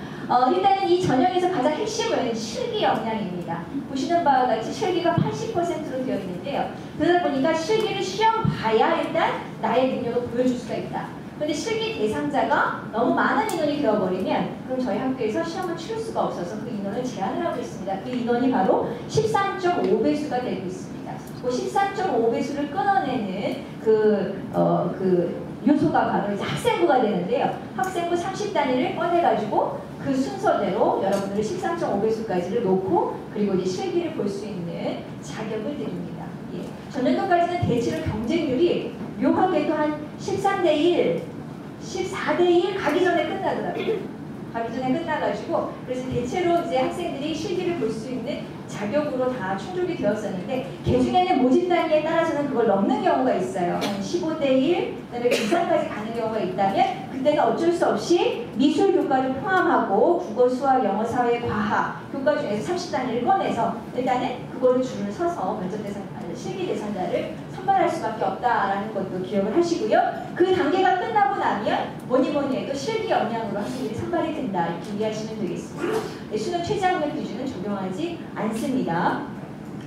일단은 이 전형에서 가장 핵심은 실기 역량입니다. 보시는 바와 같이 실기가 80%로 되어 있는데요. 그러다 보니까 실기를 시험 봐야 일단 나의 능력을 보여줄 수가 있다. 그런데 실기 대상자가 너무 많은 인원이 되어버리면 그럼 저희 학교에서 시험을 치를 수가 없어서 그 인원을 제한을 하고 있습니다. 그 인원이 바로 13.5배수가 되고 있습니다. 그 13.5배수를 끊어내는 요소가 바로 이제 학생부가 되는데요. 학생부 30단위를 꺼내가지고 그 순서대로 여러분들이 13.5배수까지를 놓고 그리고 이제 실기를 볼 수 있는 자격을 드립니다. 예. 전년도까지는 대체로 경쟁률이 묘하게도 한 13대1, 14대1 가기 전에 끝나더라고요. 가기 전에 끝나가지고 그래서 대체로 이제 학생들이 실기를 볼 수 있는 자격으로 다 충족이 되었었는데 개중에는 모집 단위에 따라서는 그걸 넘는 경우가 있어요. 한 15대1, 그다음에 그 이상까지 가는 경우가 있다면 그때는 어쩔 수 없이 미술 교과를 포함하고 국어, 수학, 영어, 사회, 과학 교과 중에서 30단위를 꺼내서 일단은 그거를 줄을 서서 면접 대상, 실기 대상자를 선발할 수밖에 없다라는 것도 기억을 하시고요. 그 단계가 끝나고 나면 뭐니 해도 실기 역량으로 학생들이 선발이 된다 이렇게 이해하시면 되겠습니다. 네, 수능 최저학력 기준은 적용하지 않습니다.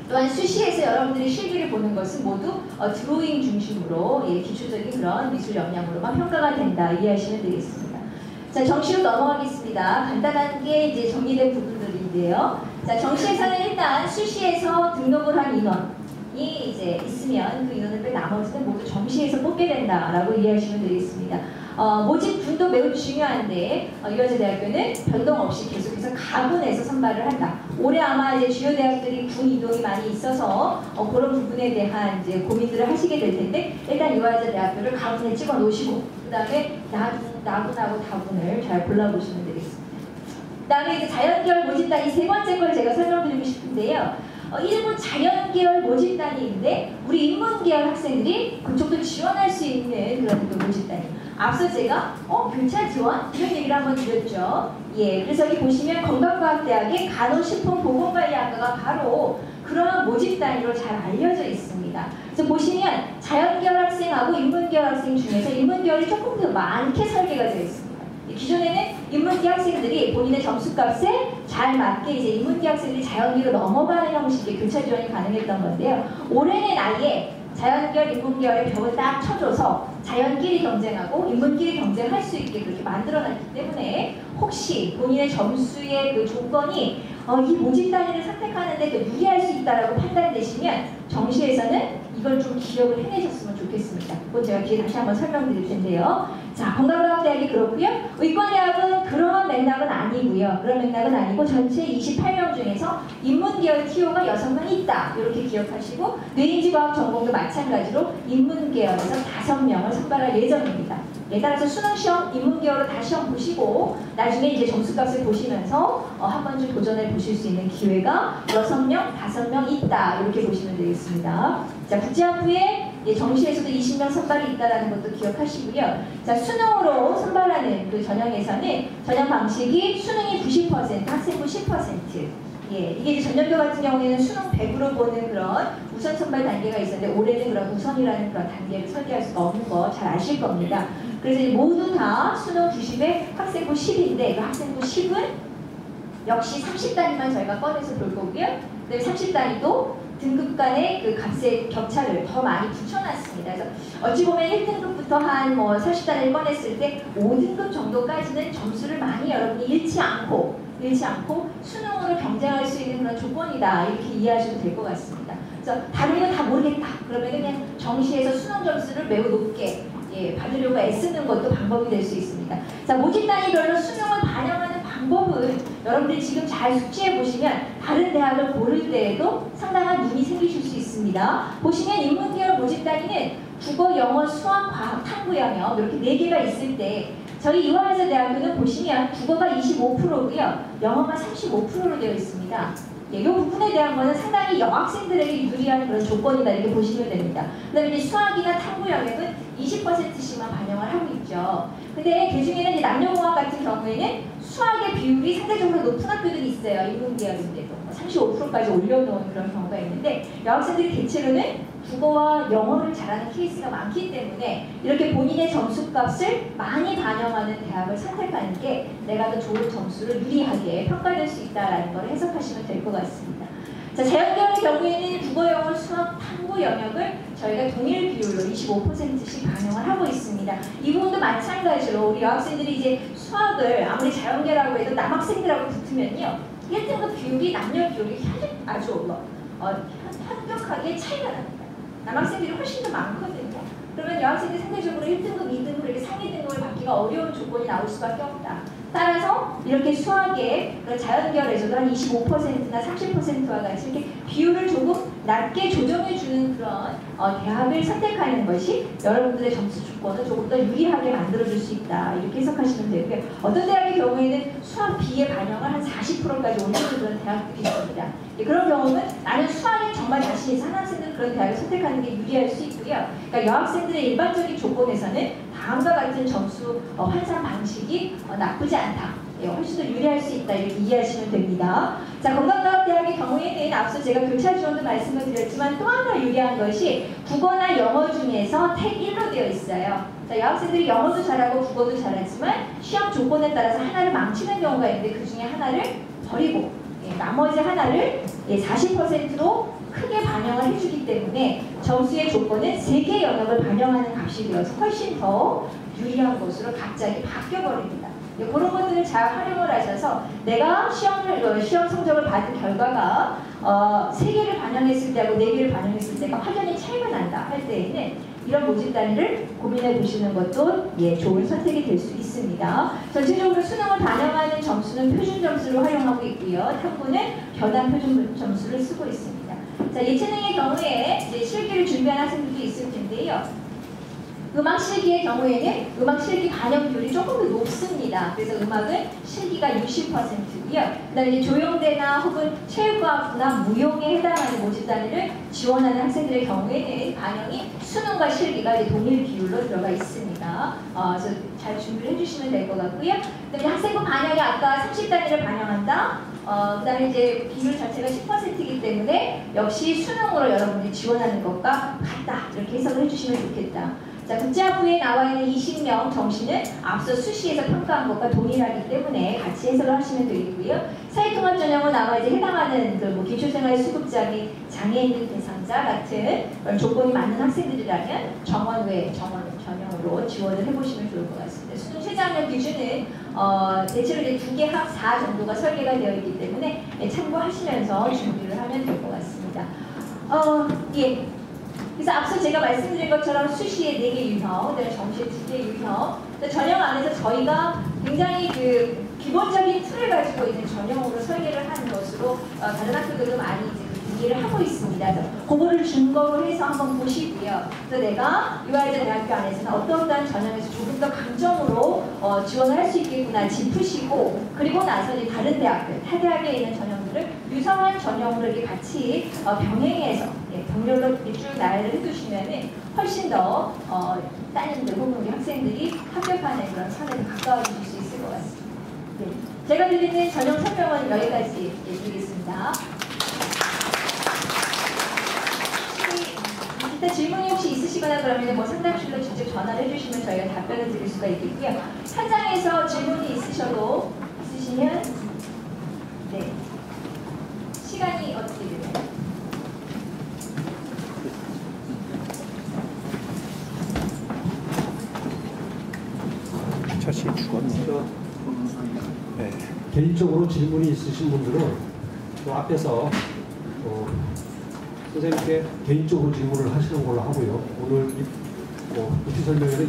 또한 수시에서 여러분들이 실기를 보는 것은 모두 드로잉 중심으로 기초적인 그런 미술 역량으로만 평가가 된다 이해하시면 되겠습니다. 자, 정시로 넘어가겠습니다. 간단한 게 이제 정리된 부분들인데요. 자, 정시에서는 일단 수시에서 등록을 한 인원이 이제 있으면 그 인원을 빼 나머지는 모두 정시에서 뽑게 된다라고 이해하시면 되겠습니다. 모집 군도 매우 중요한데 유아제대학교는 변동 없이 계속해서 가군에서 선발을 한다. 올해 아마 이제 주요 대학들이 군 이동이 많이 있어서 그런 부분에 대한 이제 고민들을 하시게 될 텐데 일단 유아제대학교를 가군에 찍어 놓으시고 그 다음에 나군하고 다군을 잘 골라보시면 되겠습니다. 그 다음에 이제 자연계열 모집단위 세 번째 걸 제가 설명드리고 싶은데요. 일본 자연계열 모집단위인데 우리 인문계열 학생들이 그쪽도 지원할 수 있는 그런 모집단위. 앞서 제가 교차 지원 이런 얘기를 한번 드렸죠. 예, 그래서 여기 보시면 건강과학대학의 간호식품보건관리학과가 바로 그런 모집단위로 잘 알려져 있습니다. 그래서 보시면 자연계열 학생하고 인문계열 학생 중에서 인문계열이 조금 더 많게 설계가 되어 있습니다. 기존에는 인문계 학생들이 본인의 점수값에 잘 맞게 이제 인문계 학생들이 자연계로 넘어가는 형식의 교차 지원이 가능했던 건데요. 올해는 아예 자연계열, 인문계열의 벽을 딱 쳐줘서 자연끼리 경쟁하고 인문끼리 경쟁할 수 있게 그렇게 만들어놨기 때문에 혹시 본인의 점수의 그 조건이 이 모집 단위를 선택하는데 더 유리할 수 있다라고 판단되시면 정시에서는 이걸 좀 기억을 해내셨으면 좋겠습니다. 그건 제가 뒤에 다시 한번 설명드릴 텐데요. 자, 건강과학대학이 그렇고요. 의과대학은 그런 맥락은 아니고요. 그런 맥락은 아니고 전체 28명 중에서 인문계열 TO가 6명 있다. 이렇게 기억하시고 뇌인지과학 전공도 마찬가지로 인문계열에서 5명을 선발할 예정입니다. 따라서 수능시험 인문계열로 다시 한번 보시고 나중에 이제 점수값을 보시면서 한 번쯤 도전해 보실 수 있는 기회가 6명, 5명 있다. 이렇게 보시면 되겠습니다. 자, 국제학부에 정시에서도 20명 선발이 있다는 것도 기억하시고요. 자, 수능으로 선발하는 그 전형에서는 전형 방식이 수능이 90%, 학생부 10%. 이게 이제 전년도 같은 경우에는 수능 100으로 보는 그런 우선 선발 단계가 있었는데 올해는 그런 우선이라는 그런 단계를 설계할 수가 없는 거 잘 아실 겁니다. 그래서 이제 모두 다 수능 90에 학생부 10인데 그 학생부 10은 역시 30단위만 저희가 꺼내서 볼 거고요. 그다음에 30단위도 등급 간의 그 값의 격차를 더 많이 붙여놨습니다. 그래서 어찌 보면 1등급부터 한 40단위를 꺼냈을 때 5등급 정도까지는 점수를 많이 여러분이 잃지 않고 수능으로 경쟁할 수 있는 그런 조건이다. 이렇게 이해하셔도 될 것 같습니다. 그래서 다른 건 다 모르겠다. 그러면 그냥 정시에서 수능 점수를 매우 높게 받으려고 애쓰는 것도 방법이 될 수 있습니다. 자, 모집 단위별로 수능을 반영하는 방법은 여러분들이 지금 잘 숙지해 보시면 다른 대학을 고를 때에도 상당한 눈이 생기실 수 있습니다. 보시면 인문계열 모집 단위는 국어, 영어, 수학, 과학, 탐구 영역 이렇게 4개가 있을 때 저희 이화여자대학교는 보시면 국어가 25%고요. 영어가 35%로 되어 있습니다. 이 부분에 대한 거는 상당히 여학생들에게 유리한 그런 조건이다 이렇게 보시면 됩니다. 그 다음에 이제 수학이나 탐구 영역은 20%씩만 반영을 하고 있죠. 근데 그 중에는 이제 남녀공학 같은 경우에는 수학의 비율이 상대적으로 높은 학교들이 있어요. 인문계열인데도 35%까지 올려놓은 그런 경우가 있는데 여학생들이 대체로는 국어와 영어를 잘하는 케이스가 많기 때문에 이렇게 본인의 점수값을 많이 반영하는 대학을 선택하는 게 내가 더 좋은 점수를 유리하게 평가될 수 있다는 걸 해석하시면 될 것 같습니다. 자, 자연계열의 경우에는 국어, 영어, 수학, 탐구 영역을 저희가 동일 비율로 25%씩 반영을 하고 있습니다. 이 부분도 마찬가지로 우리 여학생들이 이제 수학을 아무리 자연계라고 해도 남학생들하고 붙으면요 1등급 비율이 남녀 비율이 아주 현격하게 차이가 납니다. 남학생들이 훨씬 더 많거든요. 그러면 여학생들이 상대적으로 1등급, 2등급 이렇게 상위 등급을 받기가 어려운 조건이 나올 수밖에 없다. 따라서 이렇게 수학의 자연계열에서도 한 25%나 30%와 같이 이렇게 비율을 조금 낮게 조정해주는 그런 대학을 선택하는 것이 여러분들의 점수 조건을 조금 더 유리하게 만들어줄 수 있다. 이렇게 해석하시면 되고요. 어떤 대학의 경우에는 수학 B의 반영을 한 40%까지 올리는 그런 대학들이 있습니다. 그런 경우는 나는 수학에 정말 자신 있어 하는 학생들은 그런 대학을 선택하는 게 유리할 수 있고요. 그러니까 여학생들의 일반적인 조건에서는 다음과 같은 점수 환산 방식이 나쁘지 않다. 훨씬 더 유리할 수 있다. 이렇게 이해하시면 됩니다. 자, 건강과학대학의 경우에는 앞서 제가 교차 지원도 말씀을 드렸지만 또 하나 유리한 것이 국어나 영어 중에서 택 1로 되어 있어요. 자, 여학생들이 영어도 잘하고 국어도 잘하지만 시험 조건에 따라서 하나를 망치는 경우가 있는데 그 중에 하나를 버리고 나머지 하나를 40%로 크게 반영을 해주기 때문에 점수의 조건은 3개 영역을 반영하는 값이 되어서 훨씬 더 유리한 것으로 갑자기 바뀌어버립니다. 그런 것들을 잘 활용을 하셔서 내가 시험 성적을 받은 결과가 3개를 반영했을 때하고 4개를 반영했을 때가 확연히 차이가 난다 할 때에는 이런 모집 단위를 고민해 보시는 것도 좋은 선택이 될 수 있습니다. 전체적으로 수능을 반영하는 점수는 표준 점수를 활용하고 있고요. 탐구는 변환 표준 점수를 쓰고 있습니다. 자, 예체능의 경우에 이제 실기를 준비한 학생들도 있을 텐데요. 음악 실기의 경우에는 음악 실기 반영 비율이 조금 더 높습니다. 그래서 음악은 실기가 60%고요. 그다음에 조형대나 혹은 체육과학부나 무용에 해당하는 모집 단위를 지원하는 학생들의 경우에는 반영이 수능과 실기가 이제 동일 비율로 들어가 있습니다. 그래서 잘 준비를 해주시면 될 것 같고요. 그다음에 학생부 반영이 아까 30단위를 반영한다. 그다음에 이제 비율 자체가 10%이기 때문에 역시 수능으로 여러분들이 지원하는 것과 같다. 이렇게 해석을 해주시면 좋겠다. 자, 국제학부에 나와 있는 20명 정시는 앞서 수시에서 평가한 것과 동일하기 때문에 같이 해석을 하시면 되겠고요. 사회통합전형은 아마 이제 해당하는 기초생활 수급자의 장애인들 대상 전자 같은 그런 조건이 맞는 학생들이라면 정원 외 전형으로 지원을 해보시면 좋을 것 같습니다. 수능 최저학력 기준은 대체로 이제 2개 학 4 정도가 설계가 되어 있기 때문에 참고하시면서 준비를 하면 될 것 같습니다. 예. 그래서 앞서 제가 말씀드린 것처럼 수시의 4개 유형, 그다음에 정시의 2개 유형, 전형 안에서 저희가 굉장히 그 기본적인 틀을 가지고 있는 전형으로 설계를 하는 것으로 다른 학교들도 많이 이제 얘기를 하고 있습니다. 그래서 그거를 근거로 해서 한번 보시고요. 그래서 내가 유아이제 대학교 안에서는 어떠한 전형에서 조금 더 강점으로 지원을 할 수 있겠구나 짚으시고, 그리고 나서 이제 다른 대학들, 타 대학에 있는 전형들을 유사한 전형으로 이렇게 같이 병행해서 병렬로 이렇게 쭉 나열을 해두시면은 훨씬 더 따님들 혹은 우리 학생들이 합격하는 그런 선에 가까워지실 수 있을 것 같습니다. 네. 제가 드리는 전형 설명은 여기까지 드리겠습니다. 일단 질문이 혹시 있으시거나 그러면 뭐 상담실로 직접 전화를 해주시면 저희가 답변을 드릴 수가 있겠고요. 현장에서 질문이 있으시면 네, 시간이 어떻게 되나요? 차시 죽었네. 네. 개인적으로 질문이 있으신 분들은 또 앞에서 선생님께 개인적으로 질문을 하시는 걸로 하고요. 오늘 이 설명회는